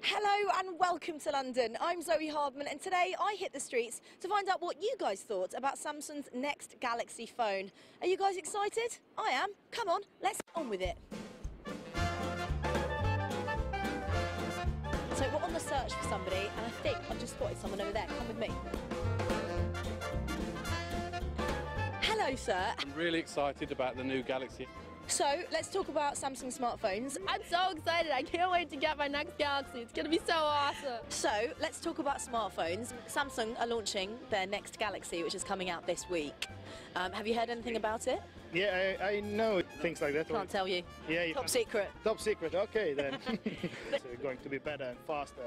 Hello and welcome to London. I'm Zoe Hardman and today I hit the streets to find out what you guys thought about Samsung's next Galaxy phone. Are you guys excited? I am. Come on, let's get on with it. So we're on the search for somebody and I think I've just spotted someone over there. Come with me. Hello sir. I'm really excited about the new Galaxy. So let's talk about Samsung smartphones. I'm so excited. I can't wait to get my next Galaxy. It's going to be so awesome. So let's talk about smartphones. Samsung are launching their next Galaxy, which is coming out this week. Have you heard anything about it? Yeah, I know things like that. Can't tell you. Yeah, Top secret. Top secret. Okay, then. It's going to be better and faster.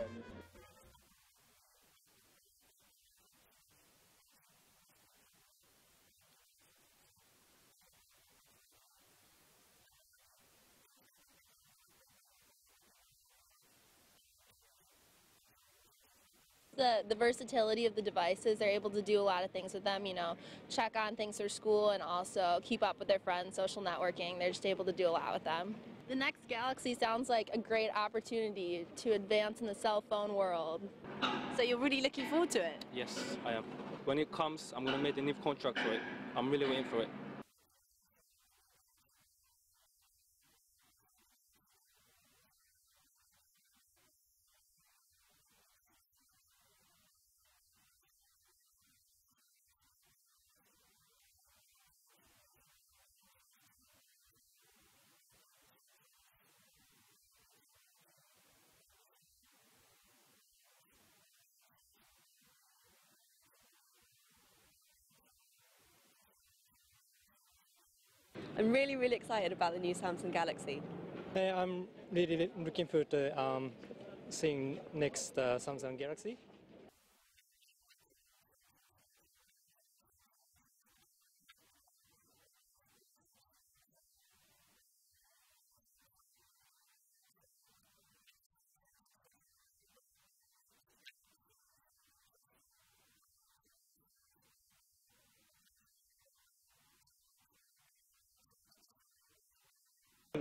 The versatility of the devices, they're able to do a lot of things with them, check on things for school and also keep up with their friends, social networking. They're just able to do a lot with them. The next Galaxy sounds like a great opportunity to advance in the cell phone world. So you're really looking forward to it? Yes, I am. When it comes, I'm going to make a new contract for it. I'm really waiting for it. I'm really excited about the new Samsung Galaxy. I'm really looking forward to seeing next Samsung Galaxy.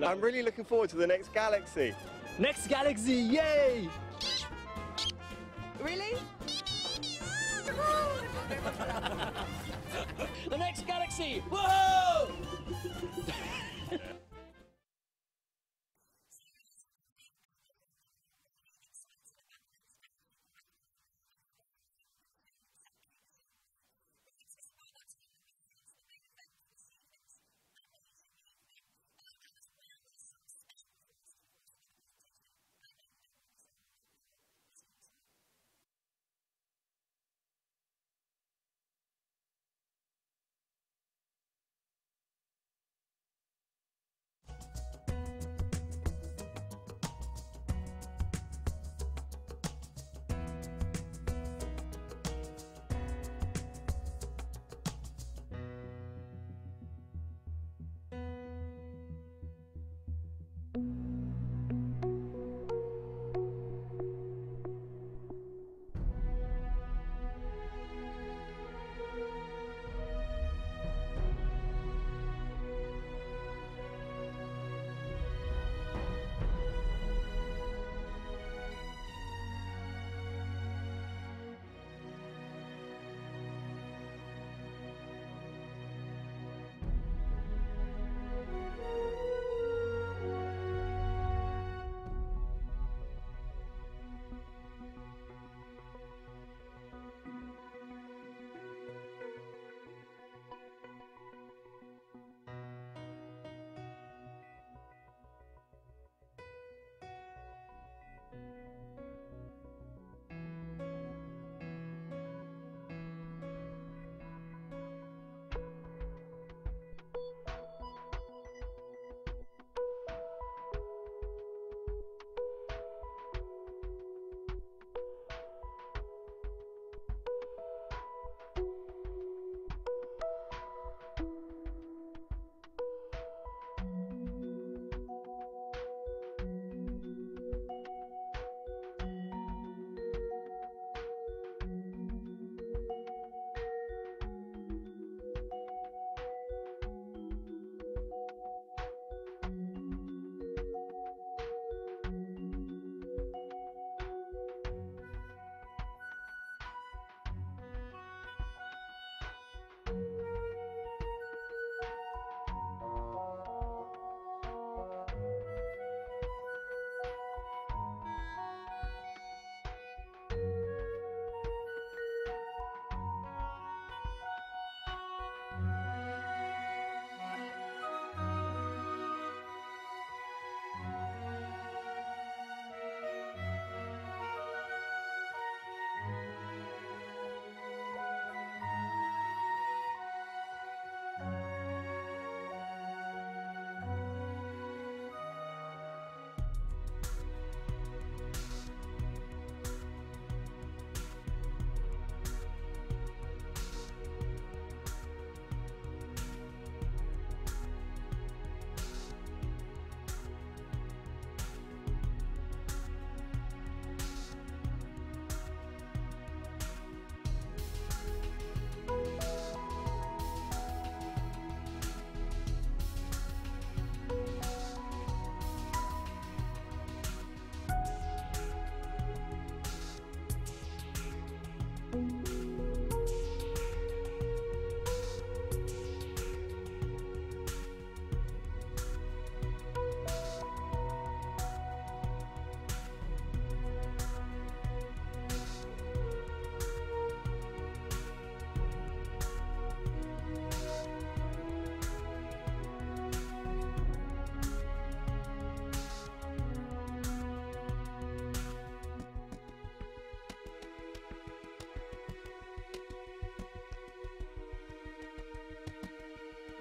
I'm really looking forward to the next Galaxy. Next Galaxy, yay! Really? The next Galaxy, whoa!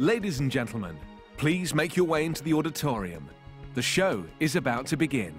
Ladies and gentlemen, please make your way into the auditorium. The show is about to begin.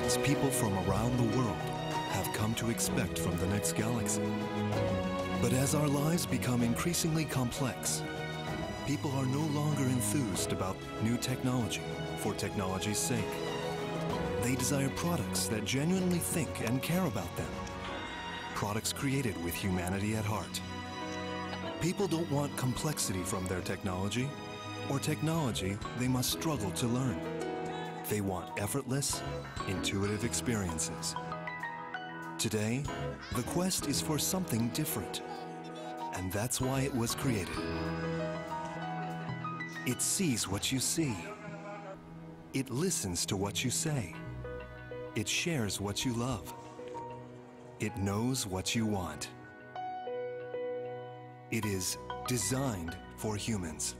things people from around the world have come to expect from the next galaxy. But as our lives become increasingly complex, people are no longer enthused about new technology for technology's sake. They desire products that genuinely think and care about them. Products created with humanity at heart. People don't want complexity from their technology, or technology they must struggle to learn. They want effortless, intuitive experiences. Today, the quest is for something different, and that's why it was created. It sees what you see. It listens to what you say. It shares what you love. It knows what you want. It is designed for humans.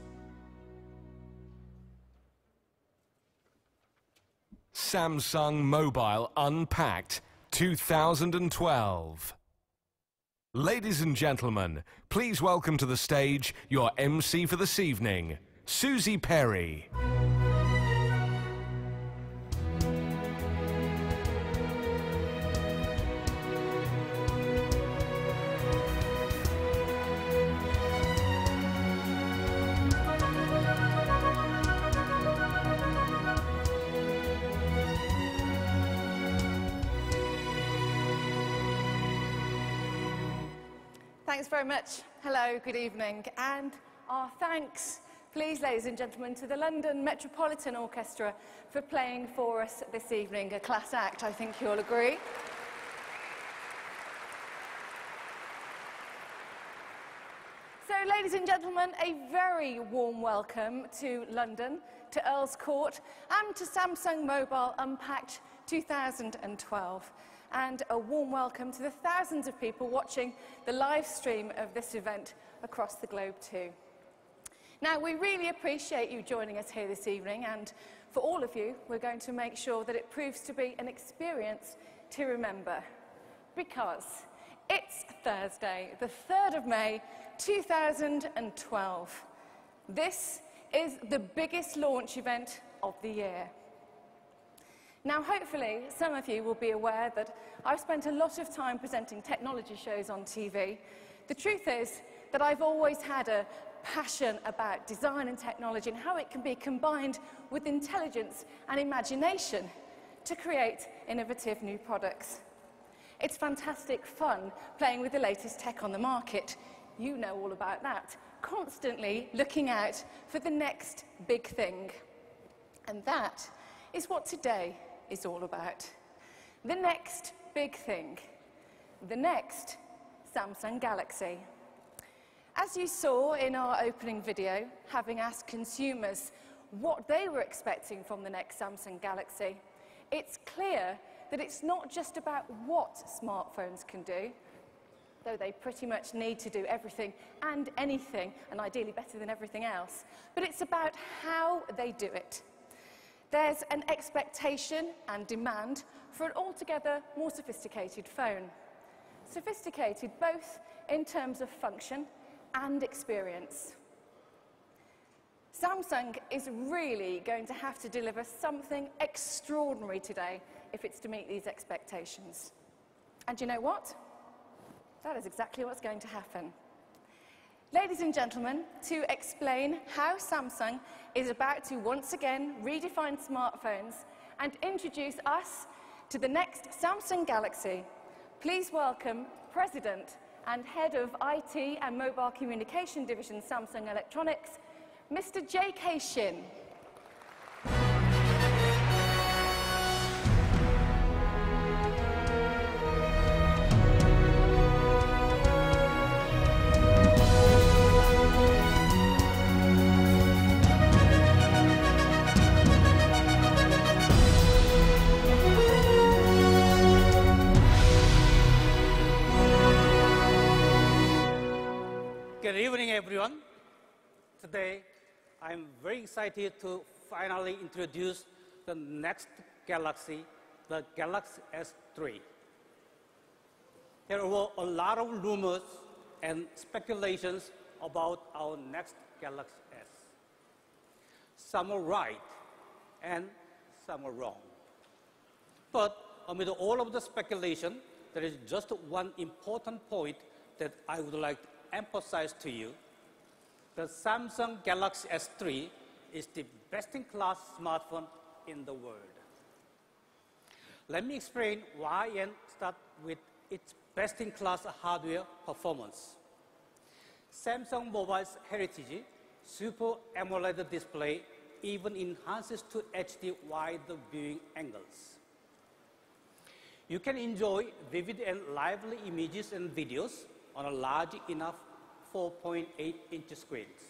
Samsung Mobile Unpacked 2012. Ladies and gentlemen, please welcome to the stage your MC for this evening, Susie Perry. Thanks very much. Hello, good evening. And our thanks, please, ladies and gentlemen, to the London Metropolitan Orchestra for playing for us this evening. A class act, I think you'll agree. So, ladies and gentlemen, a very warm welcome to London, to Earl's Court, and to Samsung Mobile Unpacked 2012. And a warm welcome to the thousands of people watching the live stream of this event across the globe too. Now, we really appreciate you joining us here this evening, and for all of you, we're going to make sure that it proves to be an experience to remember, because it's Thursday, the 3rd of May, 2012. This is the biggest launch event of the year. Now, hopefully, some of you will be aware that I've spent a lot of time presenting technology shows on TV. The truth is that I've always had a passion about design and technology and how it can be combined with intelligence and imagination to create innovative new products. It's fantastic fun playing with the latest tech on the market. You know all about that. Constantly looking out for the next big thing. And that is what today is all about. The next big thing. The next Samsung Galaxy. As you saw in our opening video, having asked consumers what they were expecting from the next Samsung Galaxy, it's clear that it's not just about what smartphones can do, though they pretty much need to do everything and anything, and ideally better than everything else, but it's about how they do it. There's an expectation and demand for an altogether more sophisticated phone. Sophisticated both in terms of function and experience. Samsung is really going to have to deliver something extraordinary today if it's to meet these expectations. And you know what? That is exactly what's going to happen. Ladies and gentlemen, to explain how Samsung is about to once again redefine smartphones and introduce us to the next Samsung Galaxy, please welcome President and Head of IT and Mobile Communication Division Samsung Electronics, Mr. J.K. Shin. Good evening, everyone. Today, I'm very excited to finally introduce the next Galaxy, the Galaxy S3. There were a lot of rumors and speculations about our next Galaxy S. Some are right and some are wrong. But amid all of the speculation, there is just one important point that I would like to emphasize to you. The Samsung Galaxy S3 is the best-in-class smartphone in the world. Let me explain why and start with its best-in-class hardware performance. Samsung Mobile's heritage, Super AMOLED display, even enhances to HD wide viewing angles. You can enjoy vivid and lively images and videos on a large enough 4.8-inch screens.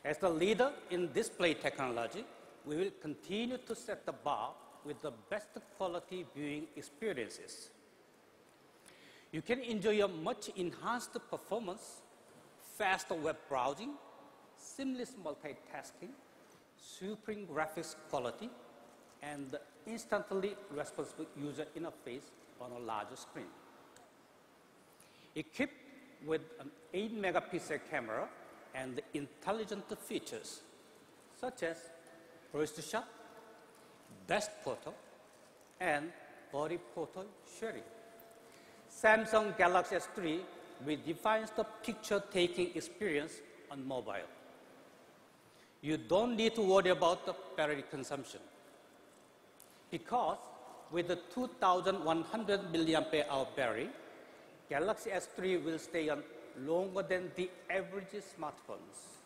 As the leader in display technology, we will continue to set the bar with the best quality viewing experiences. You can enjoy a much enhanced performance, faster web browsing, seamless multitasking, supreme graphics quality, and instantly responsive user interface on a larger screen. Equipped with an 8-megapixel camera and intelligent features such as burst shot, best photo, and body photo sharing, Samsung Galaxy S3 redefines the picture-taking experience on mobile. You don't need to worry about the battery consumption because with the 2,100 mAh battery, Galaxy S3 will stay on longer than the average smartphones.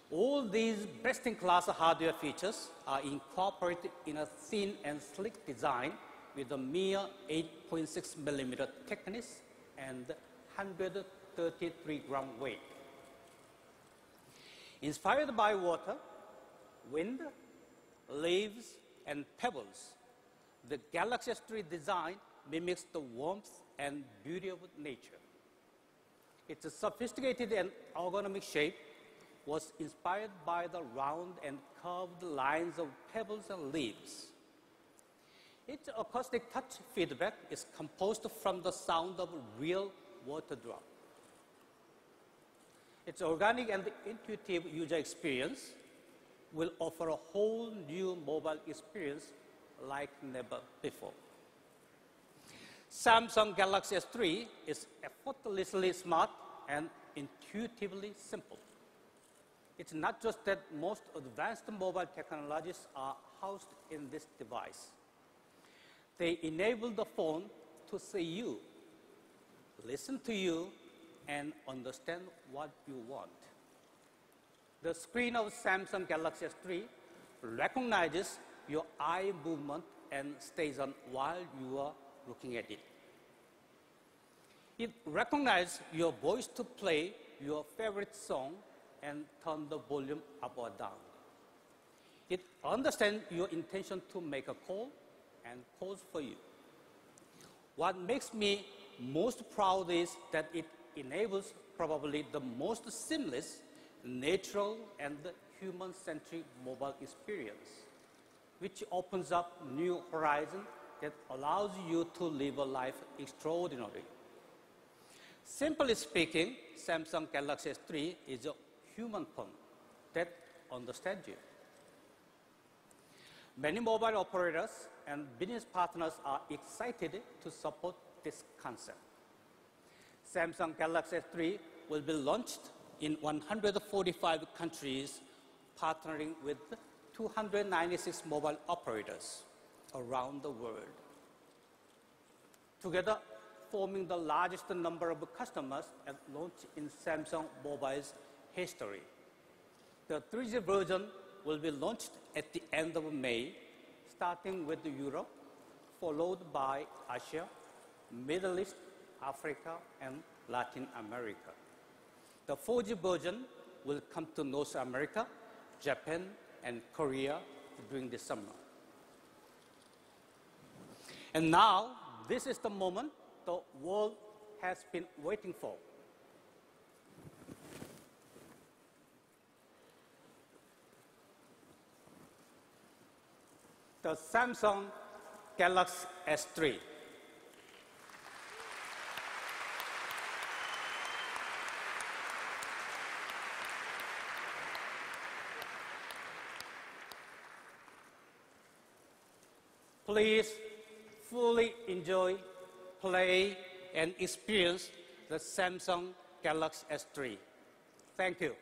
All these best-in-class hardware features are incorporated in a thin and sleek design with a mere 8.6 mm thickness and 133-gram weight. Inspired by water, wind, leaves, and pebbles, the Galaxy S3 design mimics the warmth and beauty of nature. Its sophisticated and ergonomic shape was inspired by the round and curved lines of pebbles and leaves. Its acoustic touch feedback is composed from the sound of real water drop. Its organic and intuitive user experience will offer a whole new mobile experience like never before. Samsung Galaxy S3 is effortlessly smart and intuitively simple. It's not just that most advanced mobile technologies are housed in this device. They enable the phone to see you, listen to you, and understand what you want. The screen of Samsung Galaxy S3 recognizes your eye movement and stays on while you are looking at it. It recognizes your voice to play your favorite song and turn the volume up or down. It understands your intention to make a call and calls for you. What makes me most proud is that it enables probably the most seamless, natural, and human-centric mobile experience, which opens up new horizons that allows you to live a life extraordinary. Simply speaking, Samsung Galaxy S3 is a human phone that understands you. Many mobile operators and business partners are excited to support this concept. Samsung Galaxy S3 will be launched in 145 countries, partnering with 296 mobile operators around the world. Together, forming the largest number of customers at launch in Samsung Mobile's history. The 3G version will be launched at the end of May, starting with Europe, followed by Asia, Middle East, Africa, and Latin America. The 4G version will come to North America, Japan, and Korea during the summer. And now, this is the moment the world has been waiting for. The Samsung Galaxy S3. please fully enjoy, play, and experience the Samsung Galaxy S3. Thank you.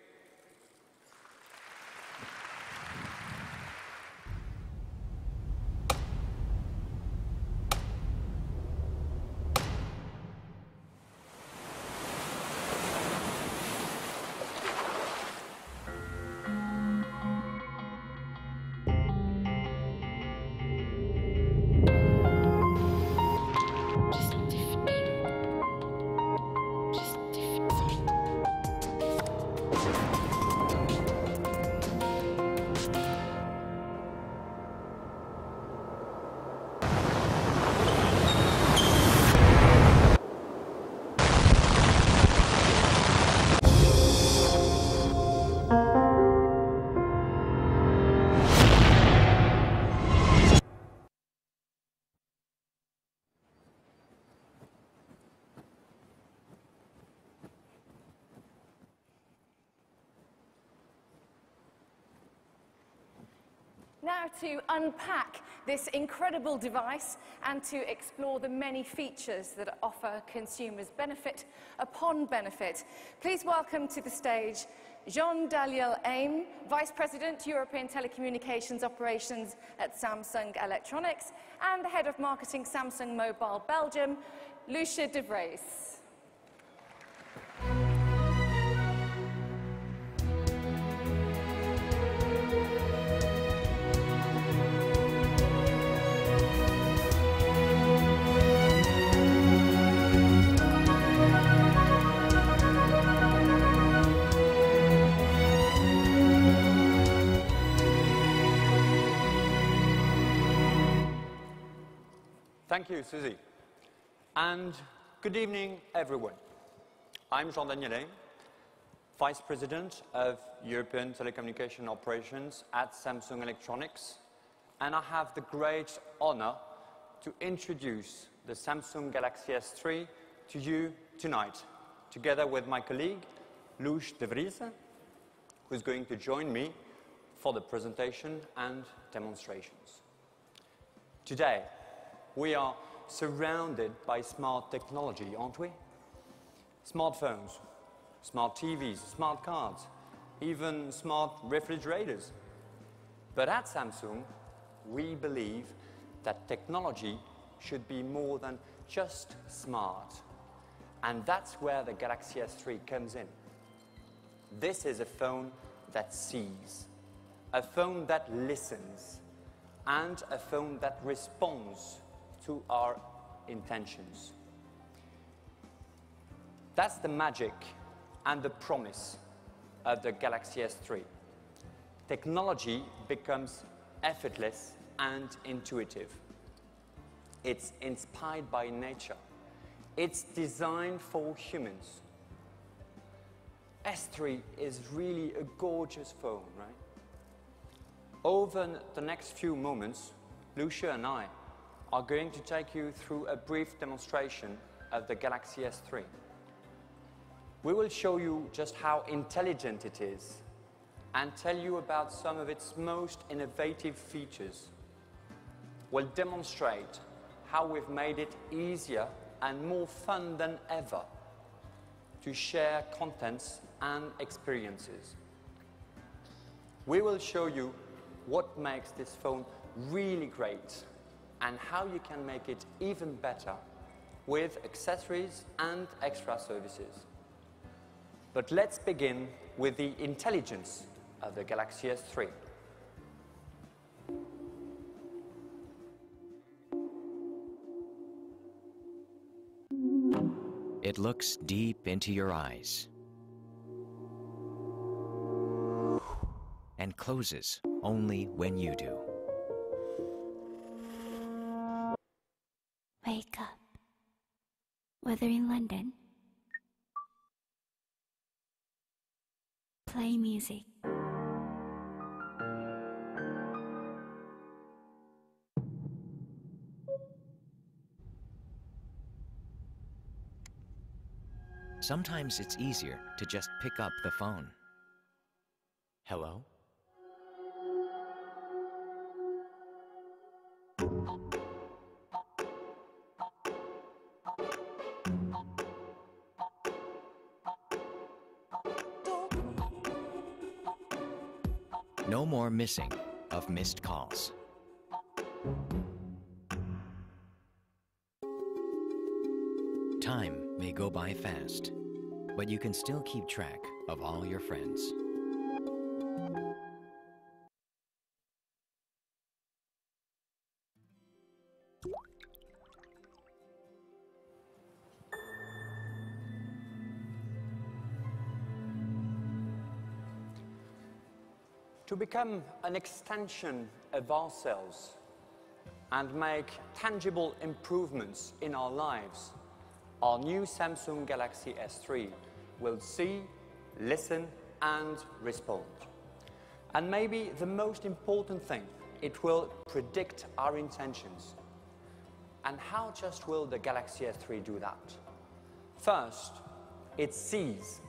Now to unpack this incredible device and to explore the many features that offer consumers benefit upon benefit, please welcome to the stage Jean-Daniel Aim, Vice President, European Telecommunications Operations at Samsung Electronics, and the Head of Marketing Samsung Mobile Belgium, Lucia de Vries. Thank you, Susie. And good evening, everyone. I'm Jean-Daniel Aim, Vice President of European Telecommunication Operations at Samsung Electronics, and I have the great honor to introduce the Samsung Galaxy S3 to you tonight, together with my colleague, Lucia de Vries, who's going to join me for the presentation and demonstrations. Today, we are surrounded by smart technology, aren't we? Smartphones, smart TVs, smart cars, even smart refrigerators. But at Samsung, we believe that technology should be more than just smart. And that's where the Galaxy S3 comes in. This is a phone that sees, a phone that listens, and a phone that responds to our intentions. That's the magic and the promise of the Galaxy S3. Technology becomes effortless and intuitive. It's inspired by nature. It's designed for humans. S3 is really a gorgeous phone, right? Over the next few moments, Lucia and I are going to take you through a brief demonstration of the Galaxy S3. We will show you just how intelligent it is and tell you about some of its most innovative features. We'll demonstrate how we've made it easier and more fun than ever to share contents and experiences. We will show you what makes this phone really great and how you can make it even better with accessories and extra services. But let's begin with the intelligence of the Galaxy S3. It looks deep into your eyes and closes only when you do. Wake up. Whether in London, play music. Sometimes it's easier to just pick up the phone. Hello? No more missing of missed calls. Time may go by fast, but you can still keep track of all your friends. To become an extension of ourselves and make tangible improvements in our lives, our new Samsung Galaxy S3 will see, listen, and respond. And maybe the most important thing, it will predict our intentions. And how just will the Galaxy S3 do that? First, it sees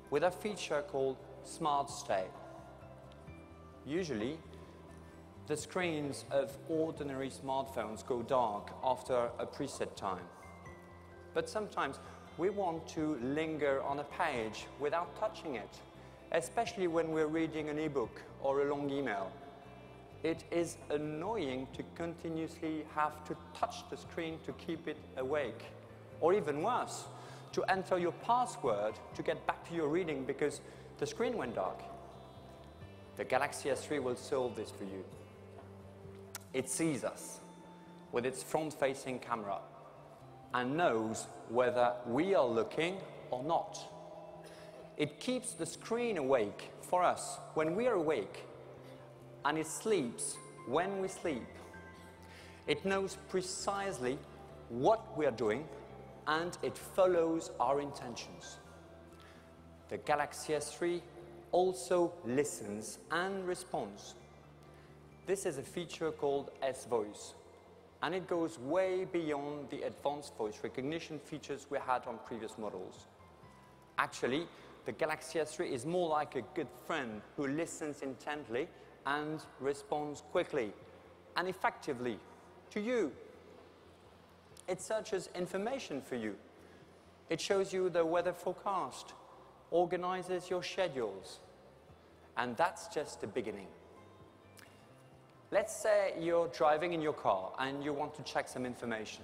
with a feature called Smart Stay. Usually, the screens of ordinary smartphones go dark after a preset time. But sometimes we want to linger on a page without touching it, especially when we're reading an ebook or a long email. It is annoying to continuously have to touch the screen to keep it awake. Or even worse, to enter your password to get back to your reading because the screen went dark. The Galaxy S3 will solve this for you. It sees us with its front-facing camera and knows whether we are looking or not. It keeps the screen awake for us when we are awake, and it sleeps when we sleep. It knows precisely what we are doing, and it follows our intentions. The Galaxy S3 also listens and responds. This is a feature called S-Voice, and it goes way beyond the advanced voice recognition features we had on previous models. Actually, the Galaxy S3 is more like a good friend who listens intently and responds quickly and effectively to you. It searches information for you. It shows you the weather forecast, organizes your schedules. And that's just the beginning. Let's say you're driving in your car and you want to check some information.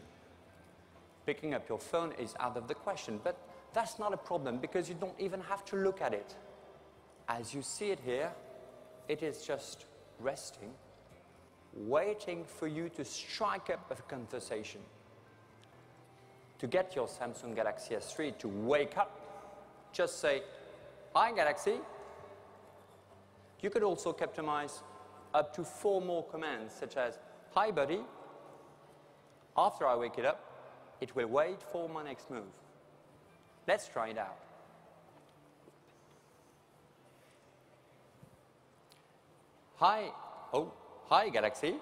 Picking up your phone is out of the question, but that's not a problem because you don't even have to look at it. As you see it here, it is just resting, waiting for you to strike up a conversation. To get your Samsung Galaxy S3 to wake up, just say, "Hi, Galaxy." You could also customize up to 4 more commands, such as, "Hi, buddy." After I wake it up, it will wait for my next move. Let's try it out. Hi, Galaxy.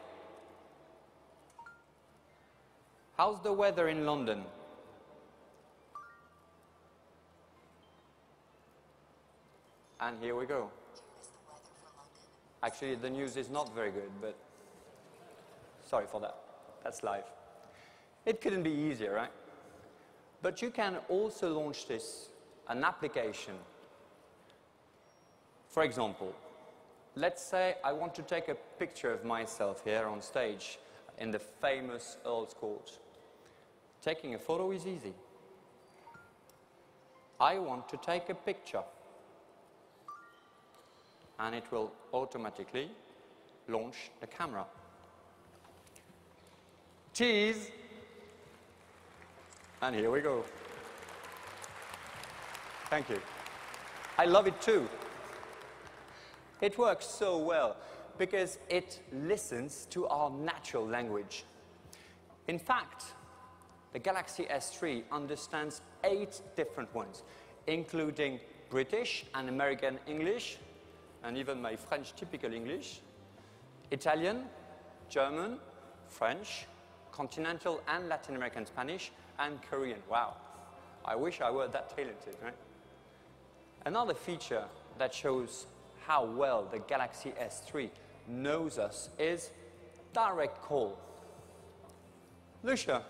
How's the weather in London? And here we go. Actually, the news is not very good, but sorry for that. That's live. It couldn't be easier, right? But you can also launch this, an application. For example, let's say I want to take a picture of myself here on stage in the famous Earl's Court. Taking a photo is easy. I want to take a picture. And it will automatically launch the camera. Cheese! And here we go. Thank you. I love it too. It works so well because it listens to our natural language. In fact, the Galaxy S3 understands 8 different ones, including British and American English, and even my French typical English, Italian, German, French, continental and Latin American Spanish, and Korean. Wow, I wish I were that talented, right? Another feature that shows how well the Galaxy S3 knows us is direct call. Lucia,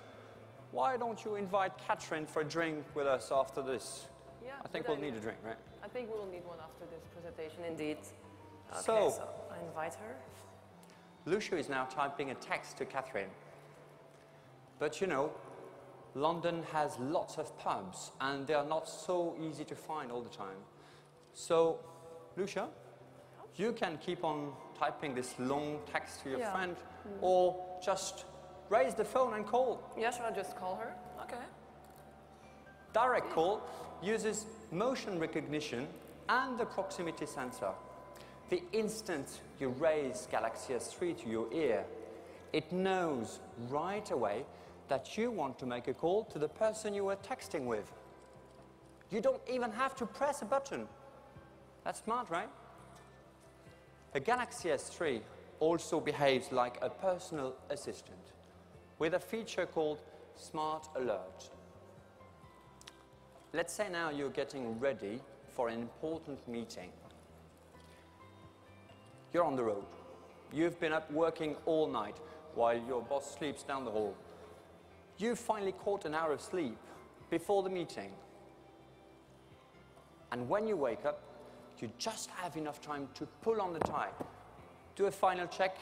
why don't you invite Catherine for a drink with us after this? Yeah, I think we'll need a drink, right? I think we'll need one after this presentation, indeed. So I invite her. Lucia is now typing a text to Catherine. But you know, London has lots of pubs and they are not so easy to find all the time. So, Lucia, you can keep on typing this long text to your friend or just raise the phone and call. Yeah, should I just call her? Okay. Direct call uses motion recognition and the proximity sensor. The instant you raise Galaxy S3 to your ear, it knows right away that you want to make a call to the person you were texting with. You don't even have to press a button. That's smart, right? The Galaxy S3 also behaves like a personal assistant with a feature called Smart Alert. Let's say now you're getting ready for an important meeting. You're on the road. You've been up working all night while your boss sleeps down the hall. You finally caught an hour of sleep before the meeting. And when you wake up, you just have enough time to pull on the tie, do a final check,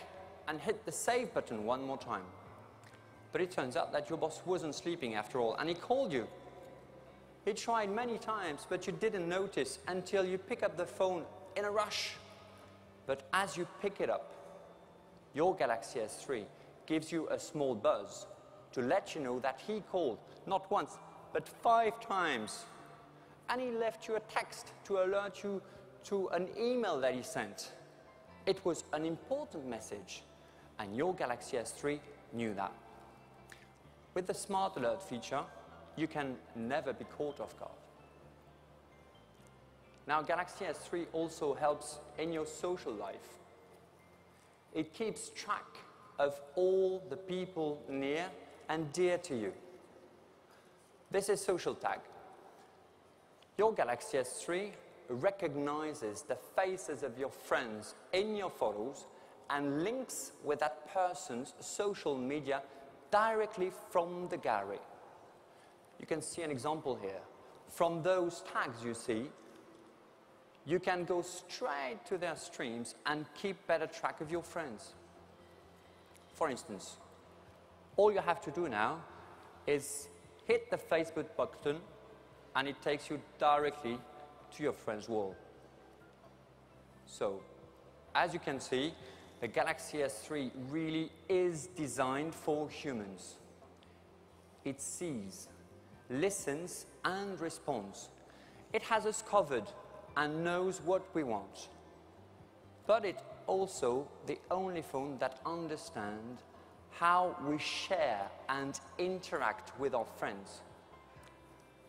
and hit the save button one more time. But it turns out that your boss wasn't sleeping after all, and he called you. He tried many times, but you didn't notice until you pick up the phone in a rush. But as you pick it up, your Galaxy S3 gives you a small buzz to let you know that he called not once, but 5 times. And he left you a text to alert you to an email that he sent. It was an important message, and your Galaxy S3 knew that. With the Smart Alert feature, you can never be caught off guard. Now, Galaxy S3 also helps in your social life. It keeps track of all the people near and dear to you. This is Social Tag. Your Galaxy S3 recognizes the faces of your friends in your photos and links with that person's social media directly from the gallery. You can see an example here. From those tags you see, you can go straight to their streams and keep better track of your friends. For instance, all you have to do now is hit the Facebook button and it takes you directly to your friend's wall. So, as you can see, the Galaxy S3 really is designed for humans. It sees, listens, and responds. It has us covered and knows what we want. But it's also the only phone that understands how we share and interact with our friends.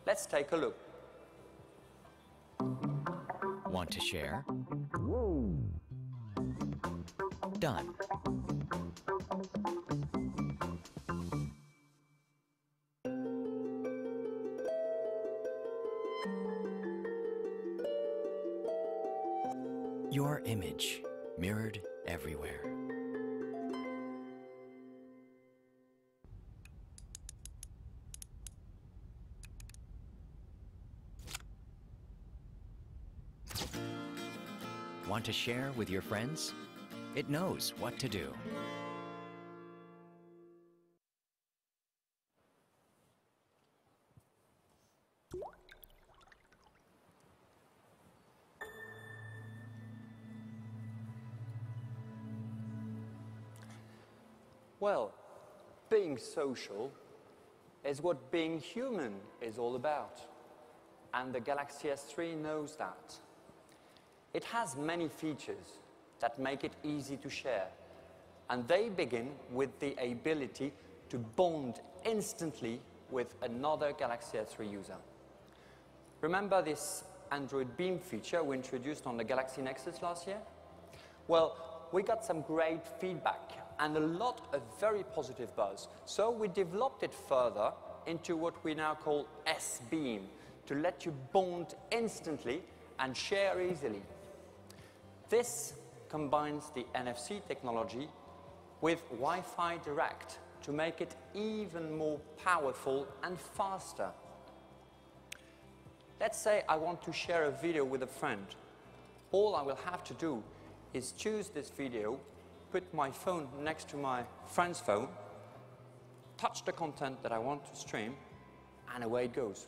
Let's take a look. Want to share? Done. Your image mirrored everywhere. Want to share with your friends? It knows what to do. Well, being social is what being human is all about. And the Galaxy S3 knows that. It has many features that make it easy to share. And they begin with the ability to bond instantly with another Galaxy S3 user. Remember this Android Beam feature we introduced on the Galaxy Nexus last year? Well, we got some great feedback and a lot of very positive buzz. So we developed it further into what we now call S-Beam, to let you bond instantly and share easily. This combines the NFC technology with Wi-Fi Direct to make it even more powerful and faster. Let's say I want to share a video with a friend. All I will have to do is choose this video, put my phone next to my friend's phone, touch the content that I want to stream, and away it goes.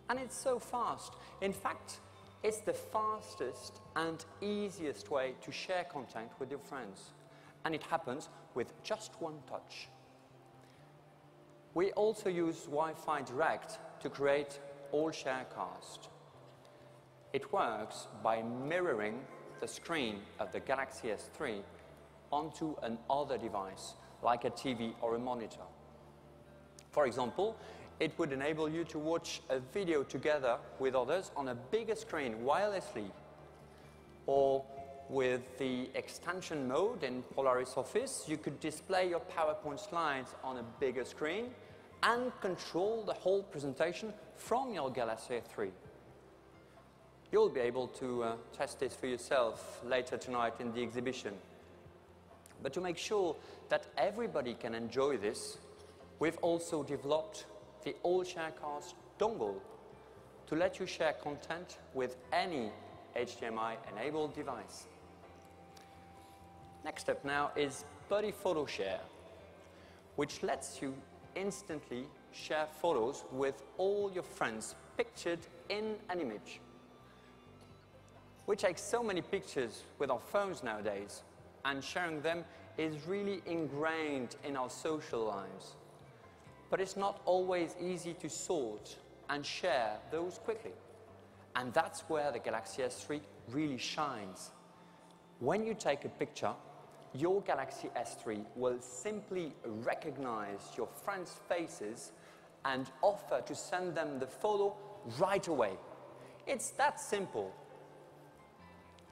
And it's so fast. In fact, it's the fastest and easiest way to share content with your friends. And it happens with just one touch. We also use Wi-Fi Direct to create All Sharecast. It works by mirroring the screen of the Galaxy S3 onto another device, like a TV or a monitor. For example, it would enable you to watch a video together with others on a bigger screen wirelessly. Or with the extension mode in Polaris Office, you could display your PowerPoint slides on a bigger screen and control the whole presentation from your Galaxy S3. You'll be able to test this for yourself later tonight in the exhibition. But to make sure that everybody can enjoy this, we've also developed the All Sharecast dongle to let you share content with any HDMI-enabled device. Next up now is Buddy Photo Share, which lets you instantly share photos with all your friends pictured in an image. We take so many pictures with our phones nowadays, and sharing them is really ingrained in our social lives. But it's not always easy to sort and share those quickly. And that's where the Galaxy S3 really shines. When you take a picture, your Galaxy S3 will simply recognize your friends' faces and offer to send them the photo right away. It's that simple.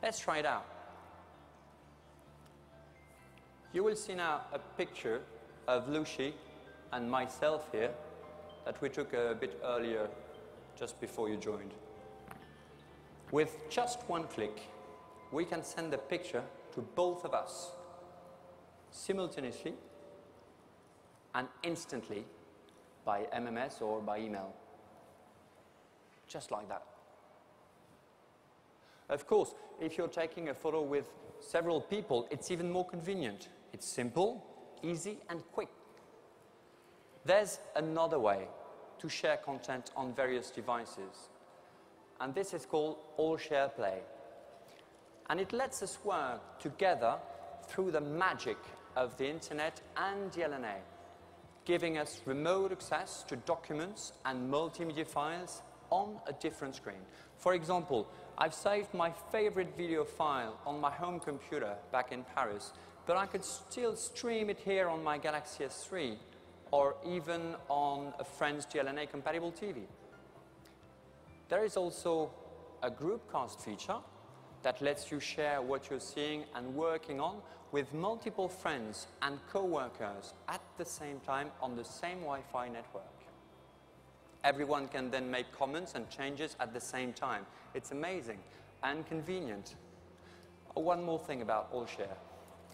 Let's try it out. You will see now a picture of Lucy and myself here that we took a bit earlier, just before you joined. With just one click, we can send a picture to both of us simultaneously and instantly by MMS or by email. Just like that. Of course, if you're taking a photo with several people, it's even more convenient. It's simple, easy, and quick. There's another way to share content on various devices, and this is called All Share Play. And it lets us work together through the magic of the internet and DLNA, giving us remote access to documents and multimedia files on a different screen. For example, I've saved my favorite video file on my home computer back in Paris, but I could still stream it here on my Galaxy S3 or even on a friend's DLNA compatible TV. There is also a groupcast feature that lets you share what you're seeing and working on with multiple friends and co-workers at the same time on the same Wi-Fi network. Everyone can then make comments and changes at the same time. It's amazing and convenient. One more thing about AllShare.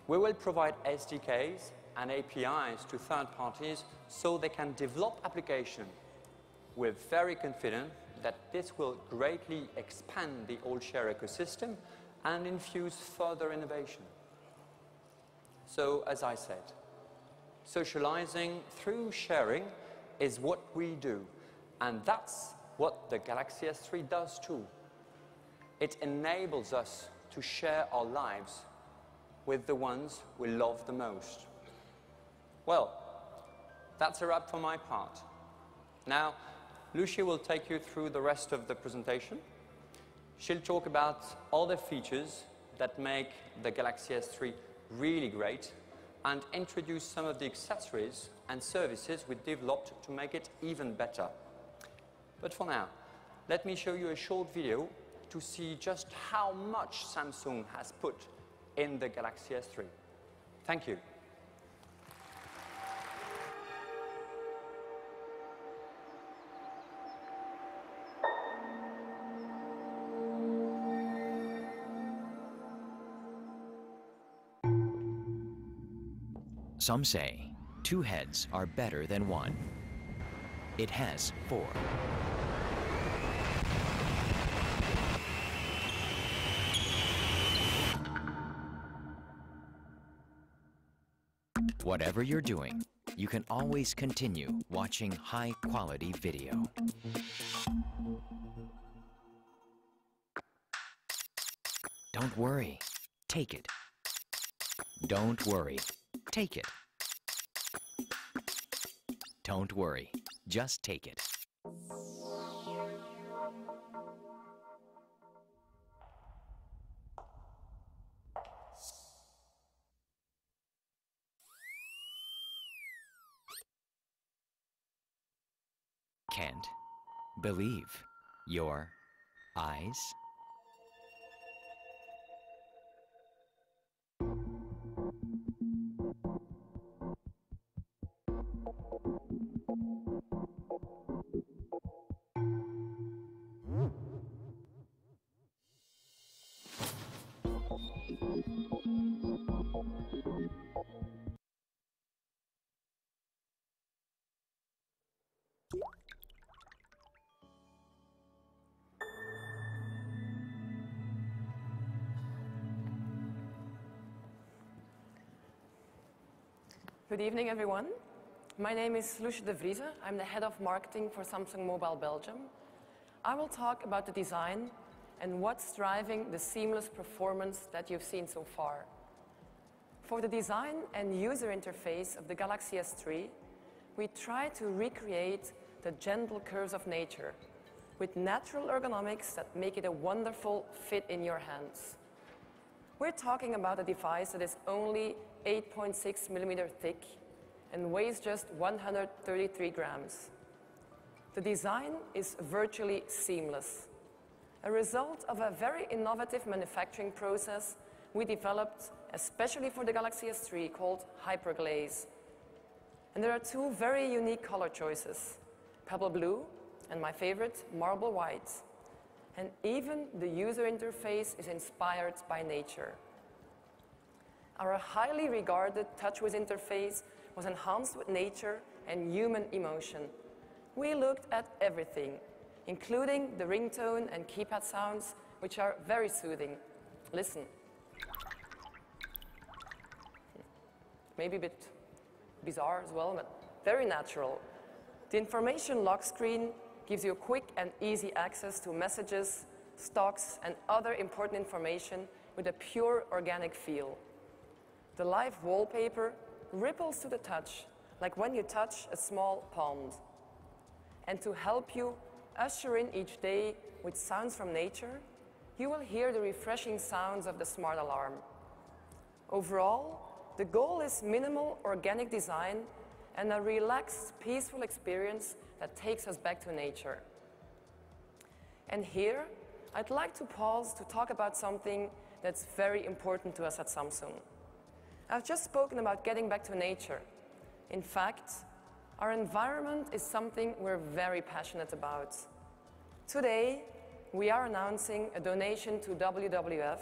We will provide SDKs and APIs to third parties so they can develop applications. We're very confident that this will greatly expand the AllShare ecosystem and infuse further innovation. So, as I said, socializing through sharing is what we do, and that's what the Galaxy S3 does too. It enables us to share our lives with the ones we love the most. Well, that's a wrap for my part. Now, Lucia will take you through the rest of the presentation. She'll talk about all the features that make the Galaxy S3 really great and introduce some of the accessories and services we developed to make it even better. But for now, let me show you a short video to see just how much Samsung has put in the Galaxy S3. Thank you. Some say 2 heads are better than 1. It has 4. Whatever you're doing, you can always continue watching high-quality video. Don't worry, take it. Don't worry, take it. Don't worry, just take it. Can't believe your eyes? Good evening, everyone. My name is Loesje de Vrieze. I'm the head of marketing for Samsung Mobile Belgium. I will talk about the design and what's driving the seamless performance that you've seen so far. For the design and user interface of the Galaxy S3, we try to recreate the gentle curves of nature with natural ergonomics that make it a wonderful fit in your hands. We're talking about a device that is only 8.6 millimeter thick and weighs just 133 grams. The design is virtually seamless, a result of a very innovative manufacturing process we developed especially for the Galaxy S3 called Hyperglaze. And there are two very unique color choices, Pebble Blue and my favorite, Marble White. And even the user interface is inspired by nature. Our highly regarded TouchWiz interface was enhanced with nature and human emotion. We looked at everything, including the ringtone and keypad sounds, which are very soothing. Listen. Maybe a bit bizarre as well, but very natural. The information lock screen gives you quick and easy access to messages, stocks, and other important information with a pure organic feel. The live wallpaper ripples to the touch, like when you touch a small pond. And to help you usher in each day with sounds from nature, you will hear the refreshing sounds of the smart alarm. Overall, the goal is minimal organic design and a relaxed, peaceful experience that takes us back to nature. And here, I'd like to pause to talk about something that's very important to us at Samsung. I've just spoken about getting back to nature. In fact, our environment is something we're very passionate about. Today, we are announcing a donation to WWF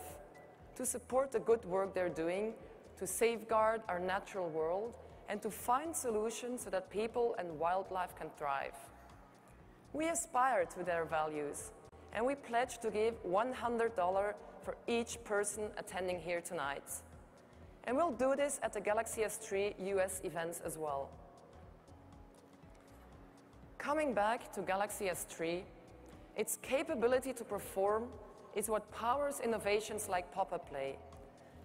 to support the good work they're doing to safeguard our natural world and to find solutions so that people and wildlife can thrive. We aspire to their values, and we pledge to give $100 for each person attending here tonight. And we'll do this at the Galaxy S3 US events as well. Coming back to Galaxy S3, its capability to perform is what powers innovations like pop-up play.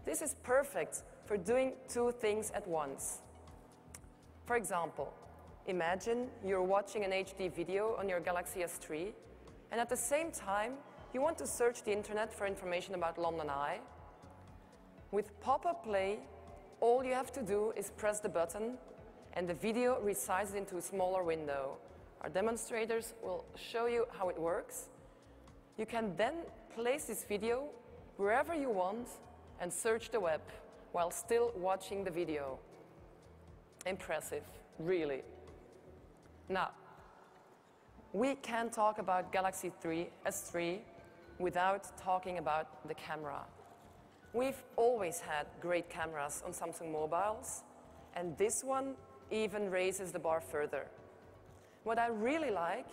This is perfect for doing two things at once. For example, imagine you're watching an HD video on your Galaxy S3, and at the same time, you want to search the internet for information about London Eye. With pop-up play, all you have to do is press the button and the video resizes into a smaller window. Our demonstrators will show you how it works. You can then place this video wherever you want and search the web while still watching the video. Impressive, really. Now, we can't talk about Galaxy S3 without talking about the camera. We've always had great cameras on Samsung mobiles, and this one even raises the bar further. What I really like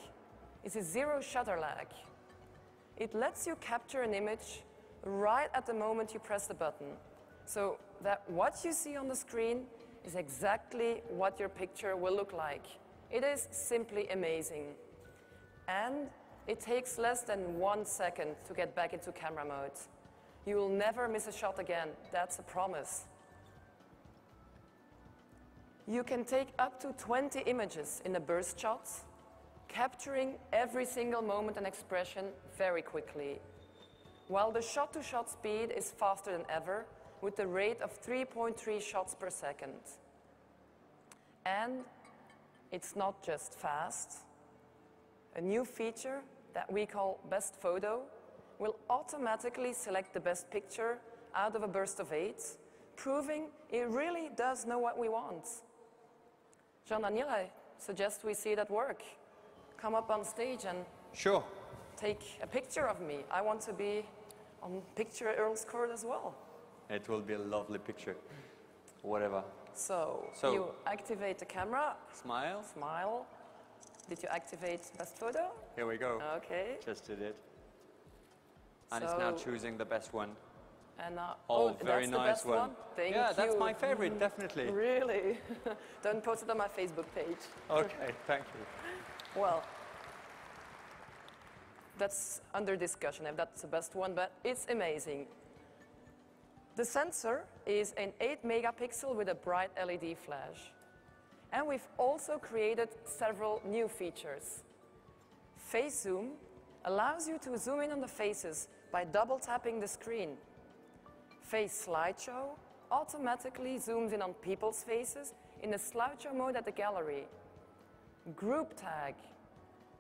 is a zero shutter lag. It lets you capture an image right at the moment you press the button, so that what you see on the screen is exactly what your picture will look like. It is simply amazing. And it takes less than 1 second to get back into camera mode. You will never miss a shot again, that's a promise. You can take up to 20 images in a burst shot, capturing every single moment and expression very quickly, while the shot-to-shot speed is faster than ever, with the rate of 3.3 shots per second. And it's not just fast. A new feature that we call Best Photo will automatically select the best picture out of a burst of 8, proving it really does know what we want. Jean-Daniel, I suggest we see it at work. Come up on stage and Sure. take a picture of me. I want to be on picture Earl's Court as well. It will be a lovely picture. Whatever. So So- you activate the camera. Smile. Smile. Did you activate Best Photo? Here we go. Okay. Just did it. And it's now So- choosing the best one. And Oh, very that's the nice best one. Thank Yeah, that's you. my favorite, definitely. Really? Don't post it on my Facebook page. Okay, thank you. Well, that's under discussion if that's the best one, but it's amazing. The sensor is an 8 megapixel with a bright LED flash. And we've also created several new features. Face zoom allows you to zoom in on the faces by double tapping the screen. Face slideshow automatically zooms in on people's faces in the slideshow mode at the gallery. Group tag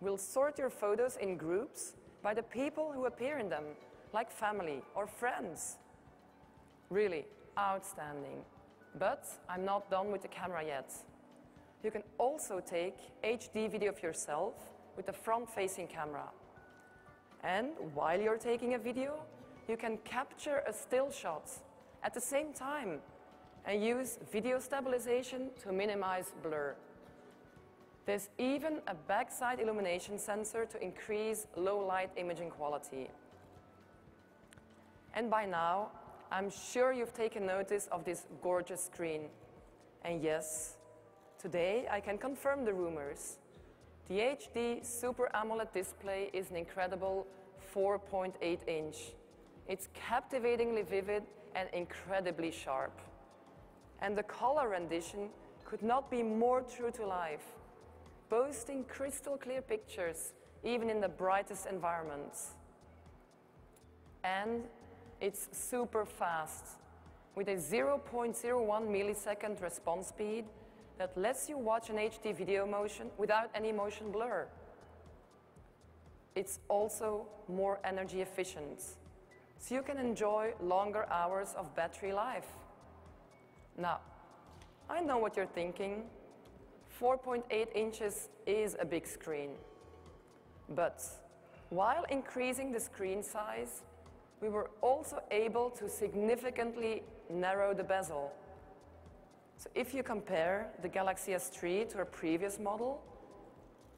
will sort your photos in groups by the people who appear in them, like family or friends. Really outstanding. But I'm not done with the camera yet. You can also take HD video of yourself with the front-facing camera. And while you're taking a video, you can capture a still shot at the same time and use video stabilization to minimize blur. There's even a backside illumination sensor to increase low-light imaging quality. And by now, I'm sure you've taken notice of this gorgeous screen. And yes, today I can confirm the rumors. The HD Super AMOLED display is an incredible 4.8 inch. It's captivatingly vivid and incredibly sharp. And the color rendition could not be more true to life, boasting crystal clear pictures even in the brightest environments. And it's super fast, with a 0.01 millisecond response speed that lets you watch an HD video motion without any motion blur. It's also more energy efficient, so you can enjoy longer hours of battery life. Now, I know what you're thinking. 4.8 inches is a big screen. But while increasing the screen size, we were also able to significantly narrow the bezel. So if you compare the Galaxy S3 to a previous model,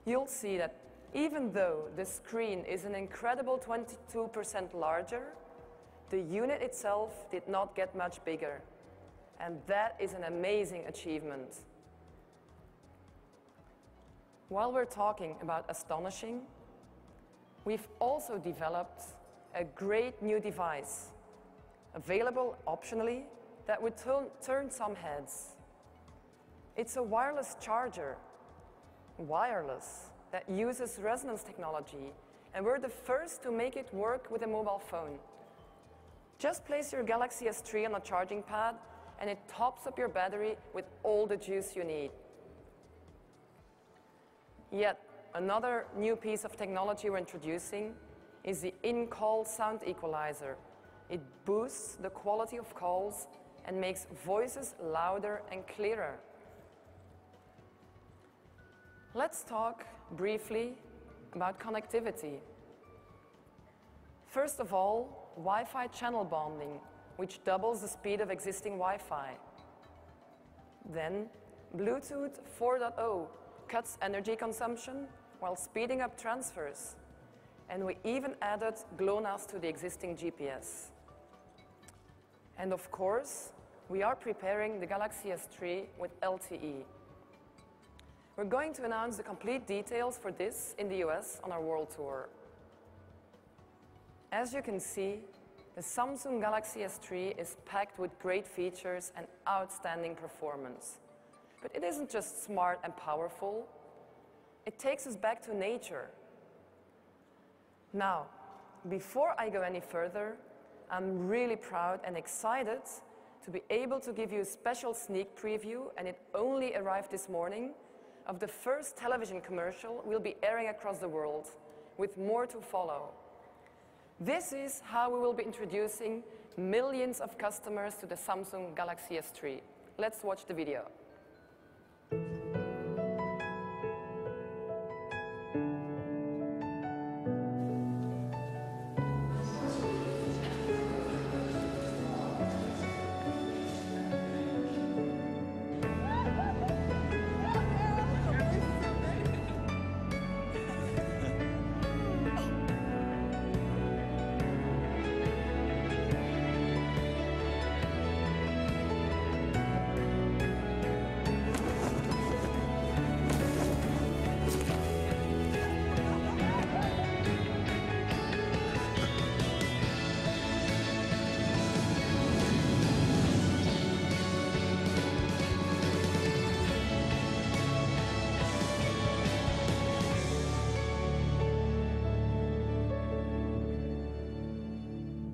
you'll see that even though the screen is an incredible 22% larger, the unit itself did not get much bigger. And that is an amazing achievement. While we're talking about astonishing, we've also developed a great new device, available optionally, that would turn some heads. It's a wireless charger, wireless, that uses resonance technology, and we're the first to make it work with a mobile phone. Just place your Galaxy S3 on a charging pad, and it tops up your battery with all the juice you need. Yet another new piece of technology we're introducing is the in-call sound equalizer. It boosts the quality of calls and makes voices louder and clearer. Let's talk briefly about connectivity. First of all, Wi-Fi channel bonding, which doubles the speed of existing Wi-Fi. Then, Bluetooth 4.0 cuts energy consumption while speeding up transfers. And we even added GLONASS to the existing GPS. And of course, we are preparing the Galaxy S3 with LTE. We're going to announce the complete details for this in the US on our world tour. As you can see, the Samsung Galaxy S3 is packed with great features and outstanding performance. But it isn't just smart and powerful, it takes us back to nature. Now, before I go any further, I'm really proud and excited to be able to give you a special sneak preview, and it only arrived this morning, of the first television commercial we'll be airing across the world, with more to follow. This is how we will be introducing millions of customers to the Samsung Galaxy S3. Let's watch the video.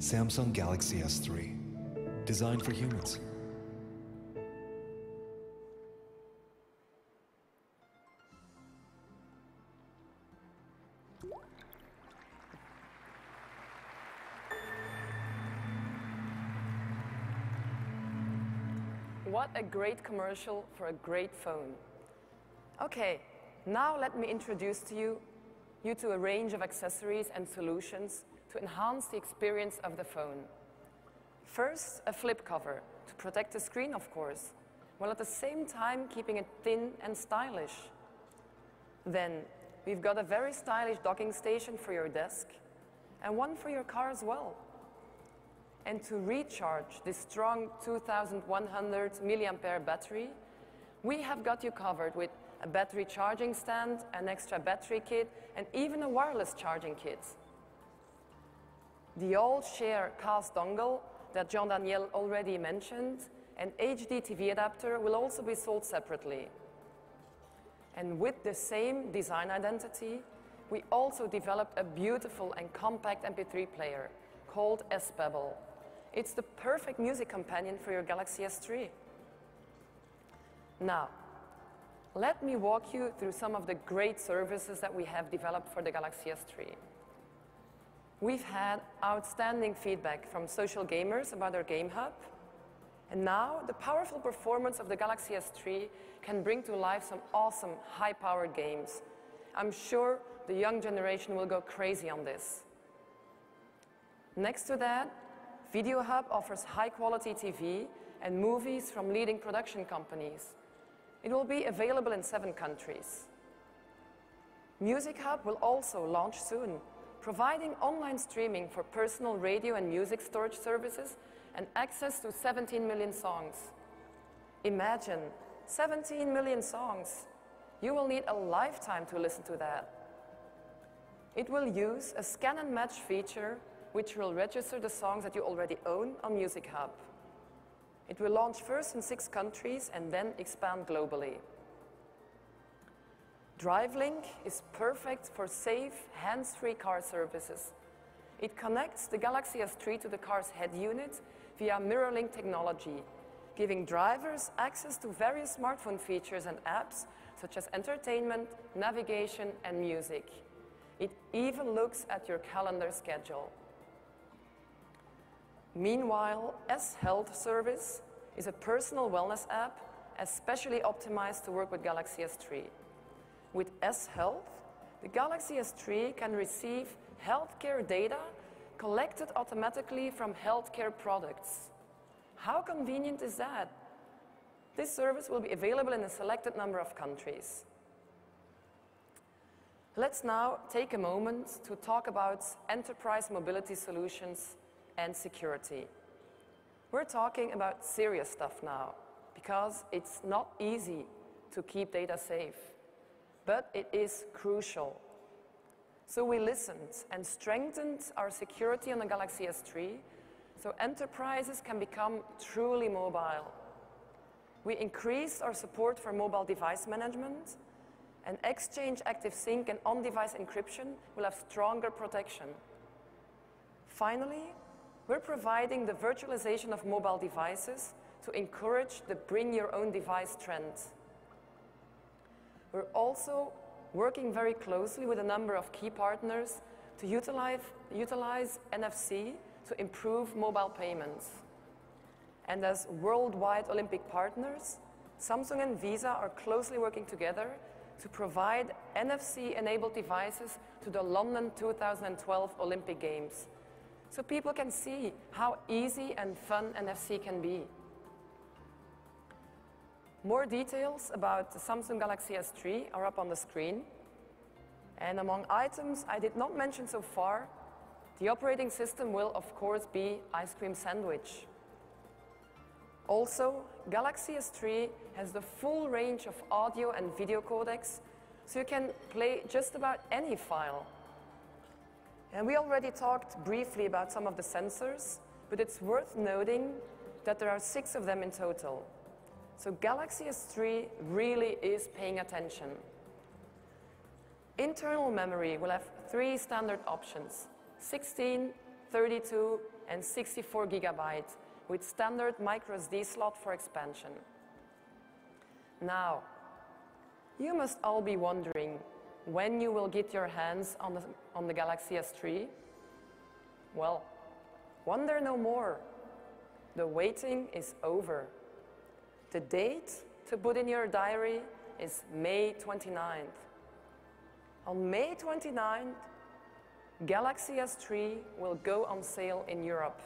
Samsung Galaxy S3, designed for humans. What a great commercial for a great phone. Okay, now let me introduce to you to a range of accessories and solutions to enhance the experience of the phone. First, a flip cover to protect the screen, of course, while at the same time keeping it thin and stylish. Then, we've got a very stylish docking station for your desk and one for your car as well. And to recharge this strong 2100 mAh battery, we have got you covered with a battery charging stand, an extra battery kit, and even a wireless charging kit. The all-share CAS dongle that Jean-Daniel already mentioned and HD TV adapter will also be sold separately. And with the same design identity, we also developed a beautiful and compact MP3 player called S-Pebble. It's the perfect music companion for your Galaxy S3. Now, let me walk you through some of the great services that we have developed for the Galaxy S3. We've had outstanding feedback from social gamers about our Game Hub, and now the powerful performance of the Galaxy S3 can bring to life some awesome high-powered games. I'm sure the young generation will go crazy on this. Next to that, Video Hub offers high-quality TV and movies from leading production companies. It will be available in 7 countries. Music Hub will also launch soon, providing online streaming for personal radio and music storage services and access to 17 million songs. Imagine 17 million songs. You will need a lifetime to listen to that. It will use a scan and match feature which will register the songs that you already own on Music Hub. It will launch first in 6 countries and then expand globally. DriveLink is perfect for safe, hands-free car services. It connects the Galaxy S3 to the car's head unit via MirrorLink technology, giving drivers access to various smartphone features and apps such as entertainment, navigation, and music. It even looks at your calendar schedule. Meanwhile, S-Health Service is a personal wellness app especially optimized to work with Galaxy S3. With S-Health, the Galaxy S3 can receive healthcare data collected automatically from healthcare products. How convenient is that? This service will be available in a selected number of countries. Let's now take a moment to talk about enterprise mobility solutions and security. We're talking about serious stuff now, because it's not easy to keep data safe, but it is crucial. So we listened and strengthened our security on the Galaxy S3 so enterprises can become truly mobile. We increased our support for mobile device management, and Exchange Active Sync and on-device encryption will have stronger protection. Finally, we're providing the virtualization of mobile devices to encourage the bring your own device trend. We're also working very closely with a number of key partners to utilize NFC to improve mobile payments. And as worldwide Olympic partners, Samsung and Visa are closely working together to provide NFC-enabled devices to the London 2012 Olympic Games, so people can see how easy and fun NFC can be. More details about the Samsung Galaxy S3 are up on the screen. And among items I did not mention so far, the operating system will, of course, be Ice Cream Sandwich. Also, Galaxy S3 has the full range of audio and video codecs, so you can play just about any file. And we already talked briefly about some of the sensors, but it's worth noting that there are 6 of them in total. So Galaxy S3 really is paying attention. Internal memory will have 3 standard options: 16, 32, and 64 gigabytes, with standard microSD slot for expansion. Now, you must all be wondering when you will get your hands on the Galaxy S3. Well, wonder no more. The waiting is over. The date to put in your diary is May 29th. On May 29th, Galaxy S3 will go on sale in Europe.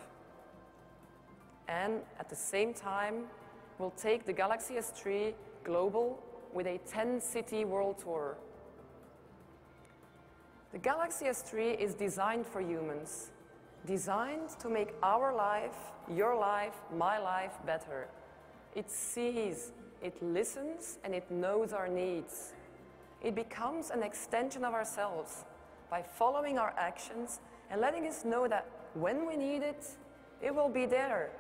And at the same time, we'll take the Galaxy S3 global with a 10-city world tour. The Galaxy S3 is designed for humans, designed to make our life, your life, my life better. It sees, it listens, and it knows our needs. It becomes an extension of ourselves by following our actions and letting us know that when we need it, it will be there.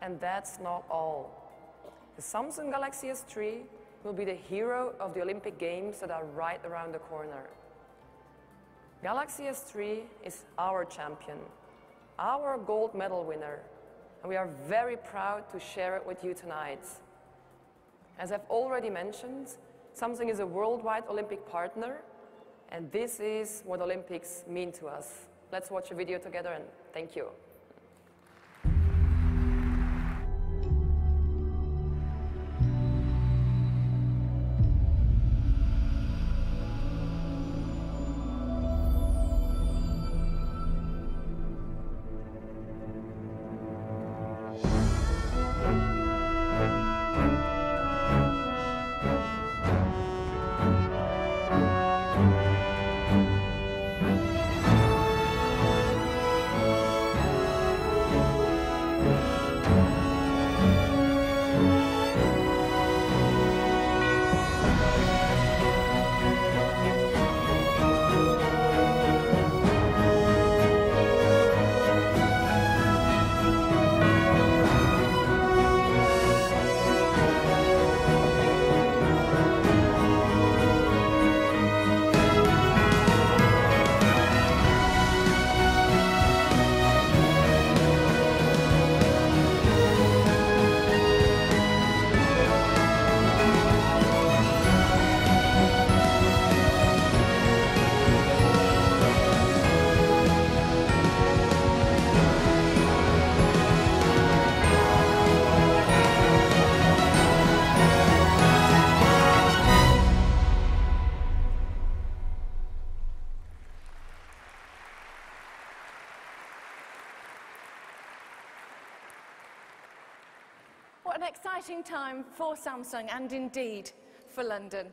And that's not all. The Samsung Galaxy S3 will be the hero of the Olympic Games that are right around the corner. Galaxy S3 is our champion, our gold medal winner, and we are very proud to share it with you tonight. As I've already mentioned, Samsung is a worldwide Olympic partner, and this is what Olympics mean to us. Let's watch a video together, and thank you. What an exciting time for Samsung and indeed for London.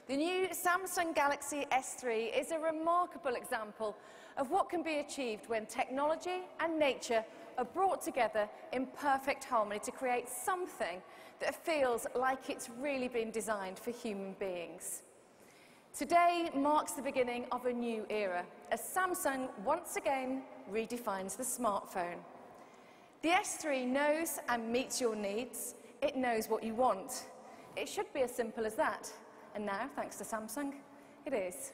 The new Samsung Galaxy S3 is a remarkable example of what can be achieved when technology and nature are brought together in perfect harmony to create something that feels like it's really been designed for human beings. Today marks the beginning of a new era, as Samsung once again redefines the smartphone. The S3 knows and meets your needs. It knows what you want. It should be as simple as that. And now, thanks to Samsung, it is.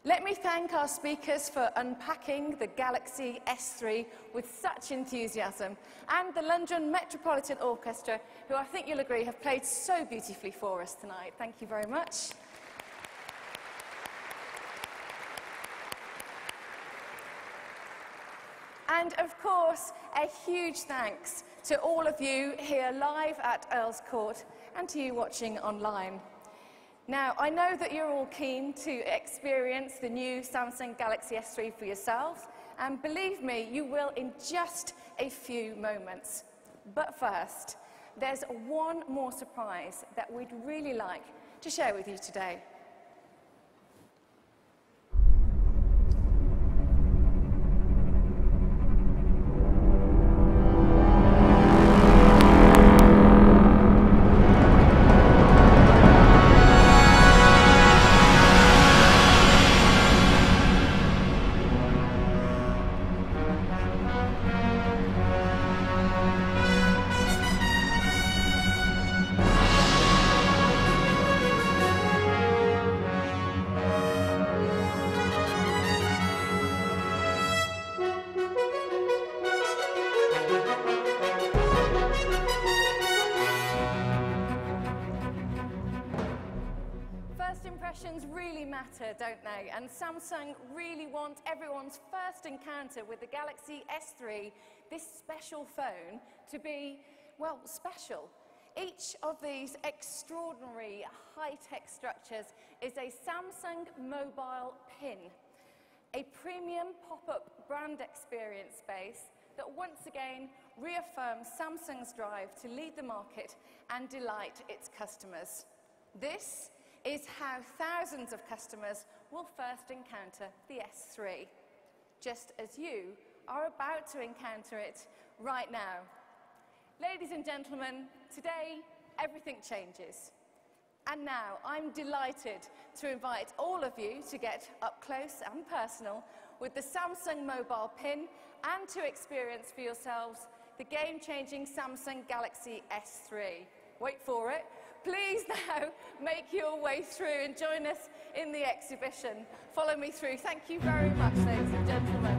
Let me thank our speakers for unpacking the Galaxy S3 with such enthusiasm, and the London Metropolitan Orchestra, who I think you'll agree have played so beautifully for us tonight. Thank you very much. And of course, a huge thanks to all of you here live at Earl's Court and to you watching online. Now, I know that you're all keen to experience the new Samsung Galaxy S3 for yourselves, and believe me, you will in just a few moments. But first, there's one more surprise that we'd really like to share with you today. Really matter, don't they? And Samsung really want everyone's first encounter with the Galaxy S3, this special phone, to be, well, special. Each of these extraordinary high-tech structures is a Samsung mobile pin, a premium pop-up brand experience space that once again reaffirms Samsung's drive to lead the market and delight its customers. This is how thousands of customers will first encounter the S3, just as you are about to encounter it right now. Ladies and gentlemen, today everything changes. And now I'm delighted to invite all of you to get up close and personal with the Samsung mobile pin and to experience for yourselves the game-changing Samsung Galaxy S3. Wait for it. Please now make your way through and join us in the exhibition. Follow me through. Thank you very much, ladies and gentlemen.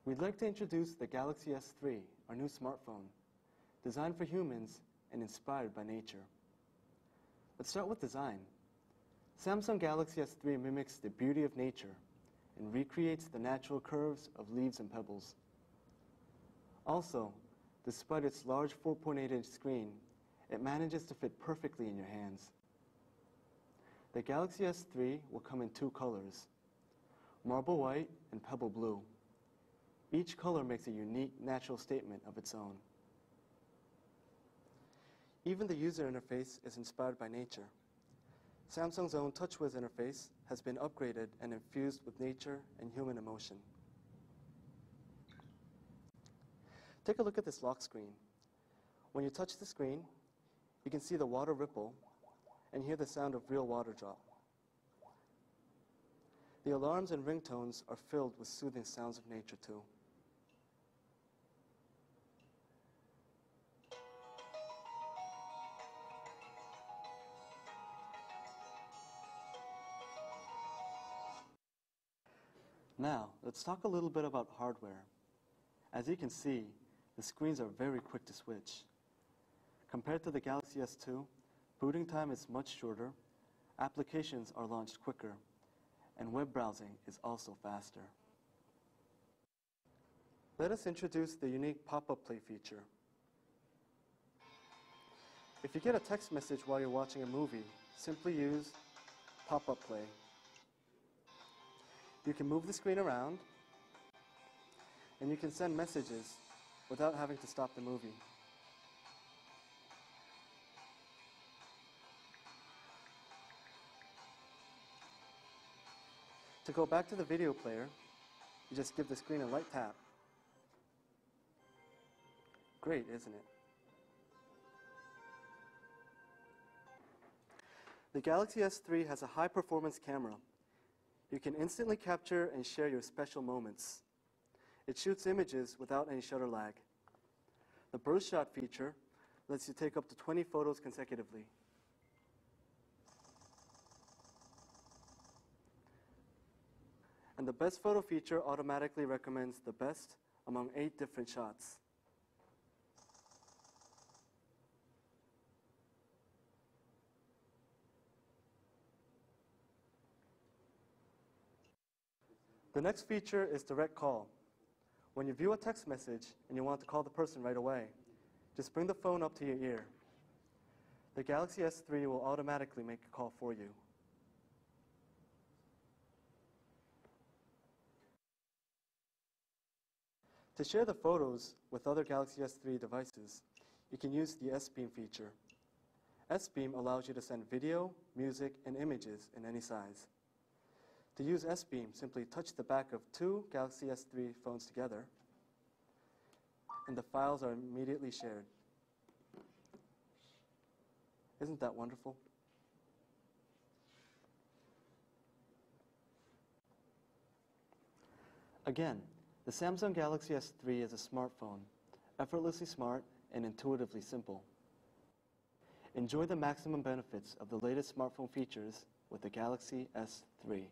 We'd like to introduce the Galaxy S3, our new smartphone, designed for humans and inspired by nature. Let's start with design. Samsung Galaxy S3 mimics the beauty of nature and recreates the natural curves of leaves and pebbles. Also, despite its large 4.8-inch screen, it manages to fit perfectly in your hands. The Galaxy S3 will come in two colors, marble white and pebble blue. Each color makes a unique natural statement of its own. Even the user interface is inspired by nature. Samsung's own TouchWiz interface has been upgraded and infused with nature and human emotion. Take a look at this lock screen. When you touch the screen, you can see the water ripple and hear the sound of real water drop. The alarms and ringtones are filled with soothing sounds of nature too. Now, let's talk a little bit about hardware. As you can see, the screens are very quick to switch. Compared to the Galaxy S2, booting time is much shorter, applications are launched quicker, and web browsing is also faster. Let us introduce the unique pop-up play feature. If you get a text message while you're watching a movie, simply use pop-up play. You can move the screen around, and you can send messages without having to stop the movie. To go back to the video player, you just give the screen a light tap. Great, isn't it? The Galaxy S3 has a high-performance camera. You can instantly capture and share your special moments. It shoots images without any shutter lag. The burst shot feature lets you take up to 20 photos consecutively. And the best photo feature automatically recommends the best among 8 different shots. The next feature is direct call. When you view a text message and you want to call the person right away, just bring the phone up to your ear. The Galaxy S3 will automatically make a call for you. To share the photos with other Galaxy S3 devices, you can use the S-Beam feature. S-Beam allows you to send video, music, and images in any size. To use S-Beam, simply touch the back of 2 Galaxy S3 phones together, and the files are immediately shared. Isn't that wonderful? Again, the Samsung Galaxy S3 is a smartphone, effortlessly smart and intuitively simple. Enjoy the maximum benefits of the latest smartphone features with the Galaxy S3.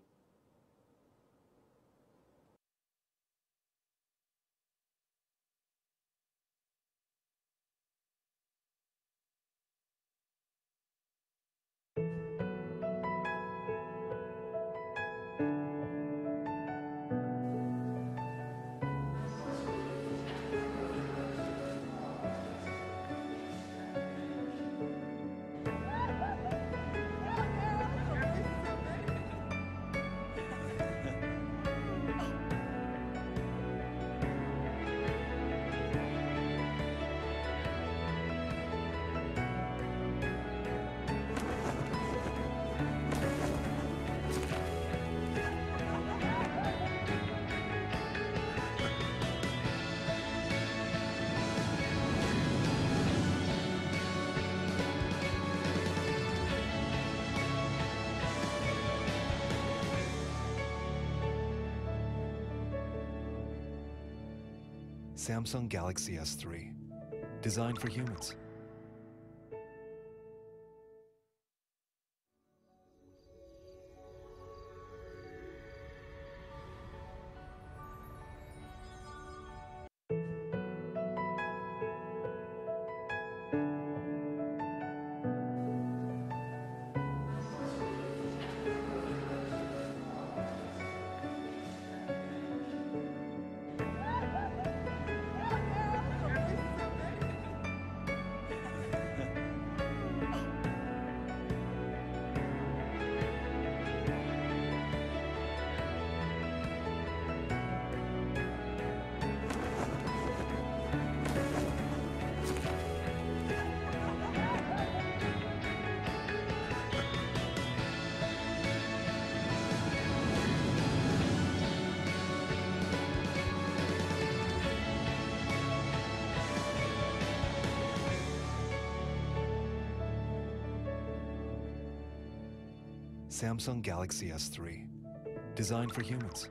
Samsung Galaxy S3, designed for humans. Samsung Galaxy S3, designed for humans.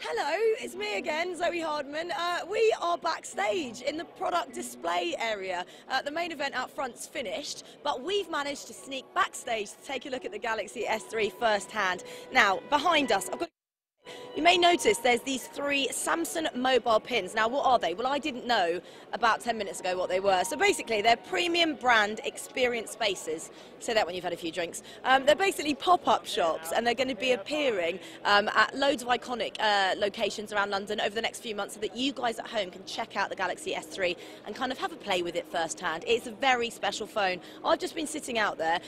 Hello, it's me again, Zoe Hardman. We are backstage in the product display area. The main event out front's finished, but we've managed to sneak backstage to take a look at the Galaxy S3 firsthand. Now, behind us, you may notice there's these 3 Samsung mobile pins. Now, what are they? Well, I didn't know about 10 minutes ago what they were. So basically, they're premium brand experience spaces. Say that when you've had a few drinks. They're basically pop-up shops, and they're going to be appearing at loads of iconic locations around London over the next few months so that you guys at home can check out the Galaxy S3 and kind of have a play with it firsthand. It's a very special phone. I've just been sitting out there.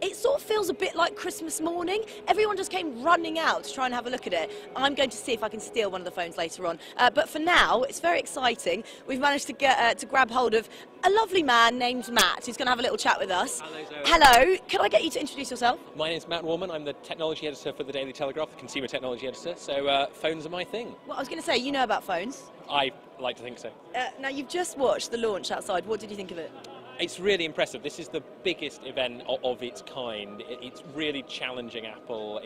It sort of feels a bit like Christmas morning. Everyone just came running out to try and have a look at it. I'm going to see if I can steal one of the phones later on. But for now, it's very exciting. We've managed to get to grab hold of a lovely man named Matt, who's going to have a little chat with us. Hello, Zoe. Hello. Can I get you to introduce yourself? My name's Matt Warman. I'm the technology editor for the Daily Telegraph, the consumer technology editor. So phones are my thing. Well, I was going to say, you know about phones. I like to think so. Now, you've just watched the launch outside. What did you think of it? It's really impressive. This is the biggest event of its kind. It's really challenging Apple.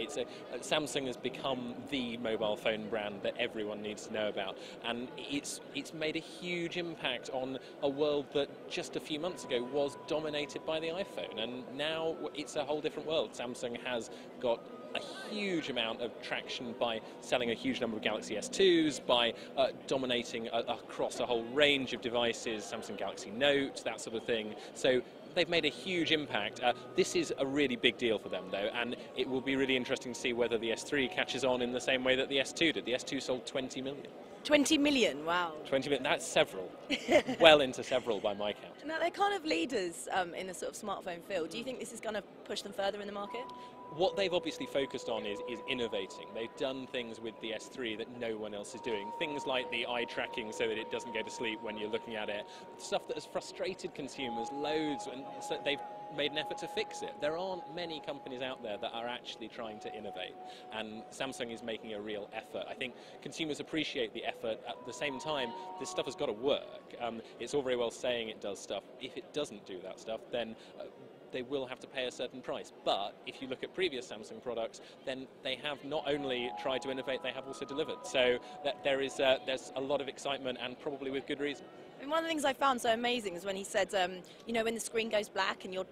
Samsung has become the mobile phone brand that everyone needs to know about, and it's made a huge impact on a world that just a few months ago was dominated by the iPhone, and now it's a whole different world. Samsung has got a huge amount of traction by selling a huge number of Galaxy S2s, by dominating across a whole range of devices, Samsung Galaxy Note, that sort of thing. So they've made a huge impact. This is a really big deal for them, though, and it will be really interesting to see whether the S3 catches on in the same way that the S2 did. The S2 sold 20 million. 20 million, wow. 20 million, that's several. Well into several by my count. Now, they're kind of leaders in the sort of smartphone field. Do you think this is going to push them further in the market? What they've obviously focused on is innovating. They've done things with the S3 that no one else is doing. Things like the eye tracking so that it doesn't go to sleep when you're looking at it. Stuff that has frustrated consumers loads, and so they've made an effort to fix it. There aren't many companies out there that are actually trying to innovate, and Samsung is making a real effort. I think consumers appreciate the effort. At the same time, this stuff has got to work. It's all very well saying it does stuff. If it doesn't do that stuff, then they will have to pay a certain price. But if you look at previous Samsung products, then they have not only tried to innovate, they have also delivered. So that there's a lot of excitement, and probably with good reason. And one of the things I found so amazing is when he said, you know, when the screen goes black and you're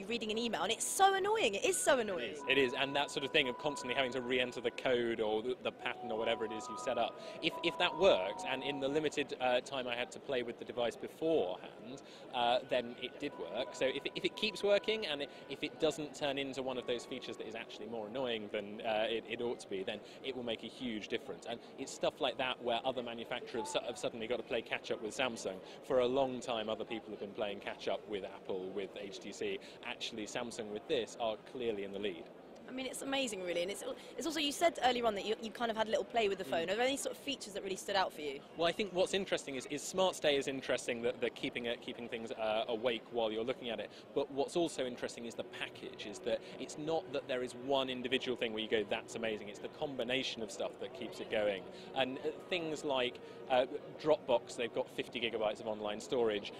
reading an email, and it's so annoying. It is so annoying. It is, and that sort of thing of constantly having to re-enter the code or the pattern or whatever it is you've set up. If that works, and in the limited time I had to play with the device beforehand, then it did work. So if it keeps working, and if it doesn't turn into one of those features that is actually more annoying than it ought to be, then it will make a huge difference. And it's stuff like that where other manufacturers have suddenly got to play catch-up with Samsung. For a long time, other people have been playing catch-up with Apple, with HTC. Actually, Samsung with this are clearly in the lead. I mean, it's amazing, really, and it's also, you said earlier on that you kind of had a little play with the phone. Are there any sort of features that really stood out for you? Well, I think what's interesting is Smart Stay is interesting, that they're keeping things awake while you're looking at it. But what's also interesting is the package, is that it's not that there is one individual thing where you go, that's amazing. It's the combination of stuff that keeps it going. And things like Dropbox, they've got 50 gigabytes of online storage.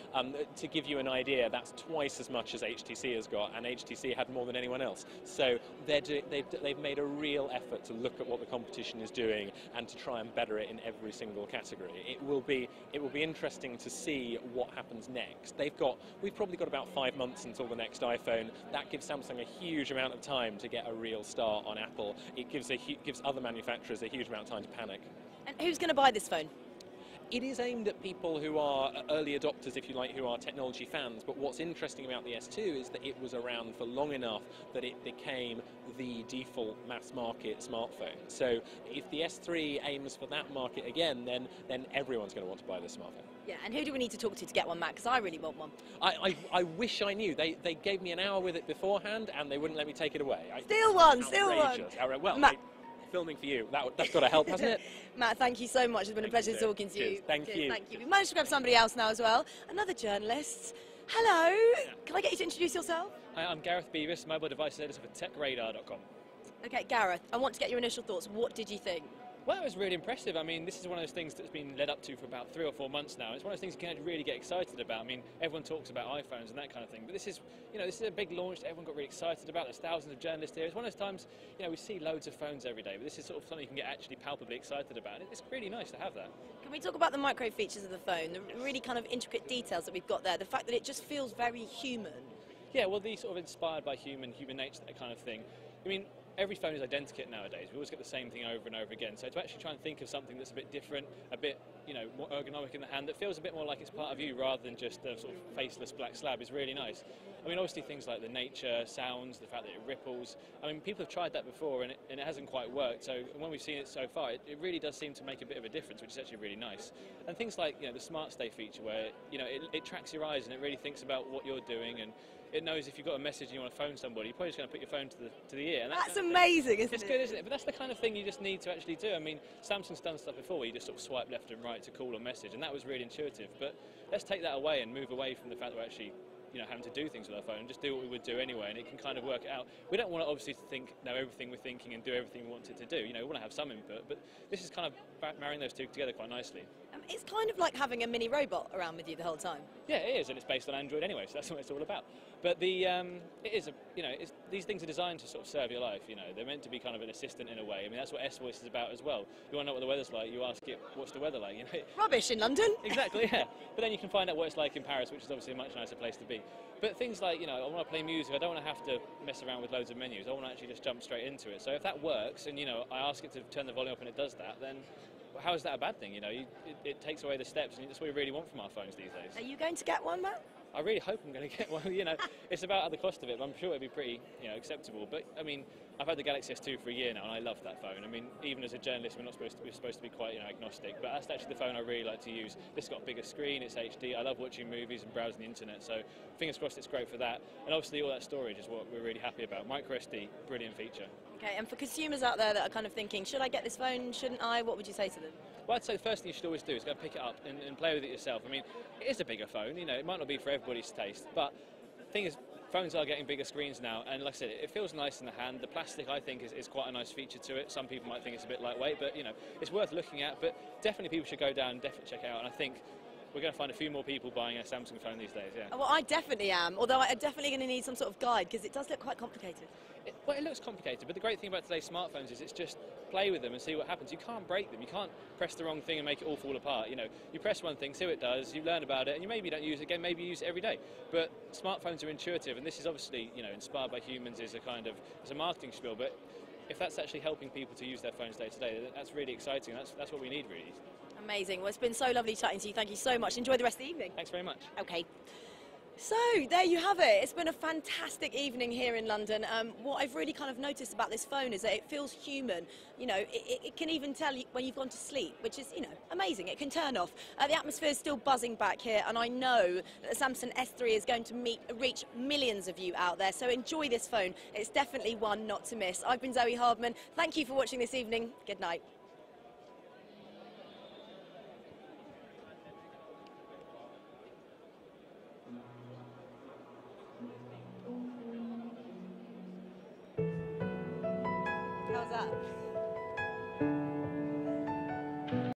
To give you an idea, that's twice as much as HTC has got, and HTC had more than anyone else. So they've made a real effort to look at what the competition is doing and to try and better it in every single category. It will be interesting to see what happens next. We've probably got about 5 months until the next iPhone. That gives Samsung a huge amount of time to get a real start on Apple. It gives other manufacturers a huge amount of time to panic. And who's going to buy this phone? It is aimed at people who are early adopters, if you like, who are technology fans. But what's interesting about the S2 is that it was around for long enough that it became the default mass market smartphone. So if the S3 aims for that market again, then everyone's going to want to buy this smartphone. Yeah, and who do we need to talk to get one, Matt? Because I really want one. I wish I knew. They gave me an hour with it beforehand, and they wouldn't let me take it away. Steal one, steal one. Well, Matt, filming for you. That's got to help, hasn't it? Matt, thank you so much. It's been a pleasure talking to you. Thank you. Thank you. We've managed to grab somebody else now as well. Another journalist. Hello. Can I get you to introduce yourself? Hi, I'm Gareth Beavis, mobile device editor for TechRadar.com. Okay, Gareth, I want to get your initial thoughts. What did you think? Well, it was really impressive. I mean, this is one of those things that's been led up to for about 3 or 4 months now. It's one of those things you can really get excited about. I mean, everyone talks about iPhones and that kind of thing, but this is, this is a big launch that everyone got really excited about. There's thousands of journalists here. It's one of those times, we see loads of phones every day, but this is sort of something you can get actually palpably excited about. And it's really nice to have that. Can we talk about the micro features of the phone, the really kind of intricate details that we've got there, the fact that it just feels very human? Yeah, well, these sort of inspired by human nature, that kind of thing. I mean, every phone is identikit nowadays. We always get the same thing over and over again. So to actually try and think of something that's a bit different, a bit, more ergonomic in the hand, that feels a bit more like it's part of you rather than just a sort of faceless black slab is really nice. I mean, obviously things like the nature, sounds, the fact that it ripples. I mean, people have tried that before and it hasn't quite worked. So when we've seen it so far, it really does seem to make a bit of a difference, which is actually really nice. And things like, the Smart Stay feature where, it tracks your eyes and it really thinks about what you're doing, and it knows if you've got a message and you want to phone somebody, you're probably just going to put your phone to the ear. And that's amazing, isn't it? It's good, isn't it? But that's the kind of thing you just need to actually do. I mean, Samsung's done stuff before where you just sort of swipe left and right to call or message, and that was really intuitive. But let's take that away and move away from the fact that we're actually having to do things with our phone and just do what we would do anyway, and it can kind of work it out. We don't want to obviously know everything we're thinking and do everything we wanted to do. We want to have some input, but this is kind of marrying those two together quite nicely. It's kind of like having a mini robot around with you the whole time. Yeah, it is, and it's based on Android anyway, so that's what it's all about. But these things are designed to sort of serve your life. They're meant to be kind of an assistant in a way. I mean, that's what S-Voice is about as well. You want to know what the weather's like, you ask it, what's the weather like? Rubbish in London. Exactly, yeah. But then you can find out what it's like in Paris, which is obviously a much nicer place to be. But things like, I want to play music, I don't want to have to mess around with loads of menus. I want to actually just jump straight into it. So if that works, and I ask it to turn the volume up and it does that, then how is that a bad thing? It takes away the steps, and that's what we really want from our phones these days. Are you going to get one, Matt? I really hope I'm going to get one. It's about the cost of it, but I'm sure it'd be pretty, acceptable. But I mean, I've had the Galaxy S2 for a year now, and I love that phone. I mean, even as a journalist, we're supposed to be quite, agnostic. But that's actually the phone I really like to use. It's got a bigger screen, it's HD. I love watching movies and browsing the internet. So fingers crossed, it's great for that. And obviously, all that storage is what we're really happy about. Micro SD, brilliant feature. Okay, and for consumers out there that are kind of thinking, should I get this phone? Shouldn't I? What would you say to them? Well, I'd say the first thing you should always do is go pick it up and play with it yourself. I mean, it is a bigger phone, it might not be for everybody's taste, but the thing is, phones are getting bigger screens now, and like I said, it feels nice in the hand. The plastic, I think, is quite a nice feature to it. Some people might think it's a bit lightweight, but, it's worth looking at. But definitely people should go down and definitely check it out, and I think we're going to find a few more people buying a Samsung phone these days, yeah. Well, I definitely am, although I'm definitely going to need some sort of guide, because it does look quite complicated. Well, it looks complicated, but the great thing about today's smartphones is it's just play with them and see what happens. You can't break them. You can't press the wrong thing and make it all fall apart. You press one thing, see what it does, you learn about it, and you maybe don't use it again, maybe you use it every day. But smartphones are intuitive, and this is obviously, inspired by humans is it's a marketing spiel, but if that's actually helping people to use their phones day to day, that's really exciting. That's what we need, really. Amazing. Well, it's been so lovely chatting to you. Thank you so much. Enjoy the rest of the evening. Thanks very much. Okay. So, there you have it. It's been a fantastic evening here in London. What I've really kind of noticed about this phone is that it feels human. It can even tell you when you've gone to sleep, which is, amazing. It can turn off. The atmosphere is still buzzing back here, and I know that the Samsung S3 is going to reach millions of you out there. So enjoy this phone. It's definitely one not to miss. I've been Zoe Hardman. Thank you for watching this evening. Good night. How's that?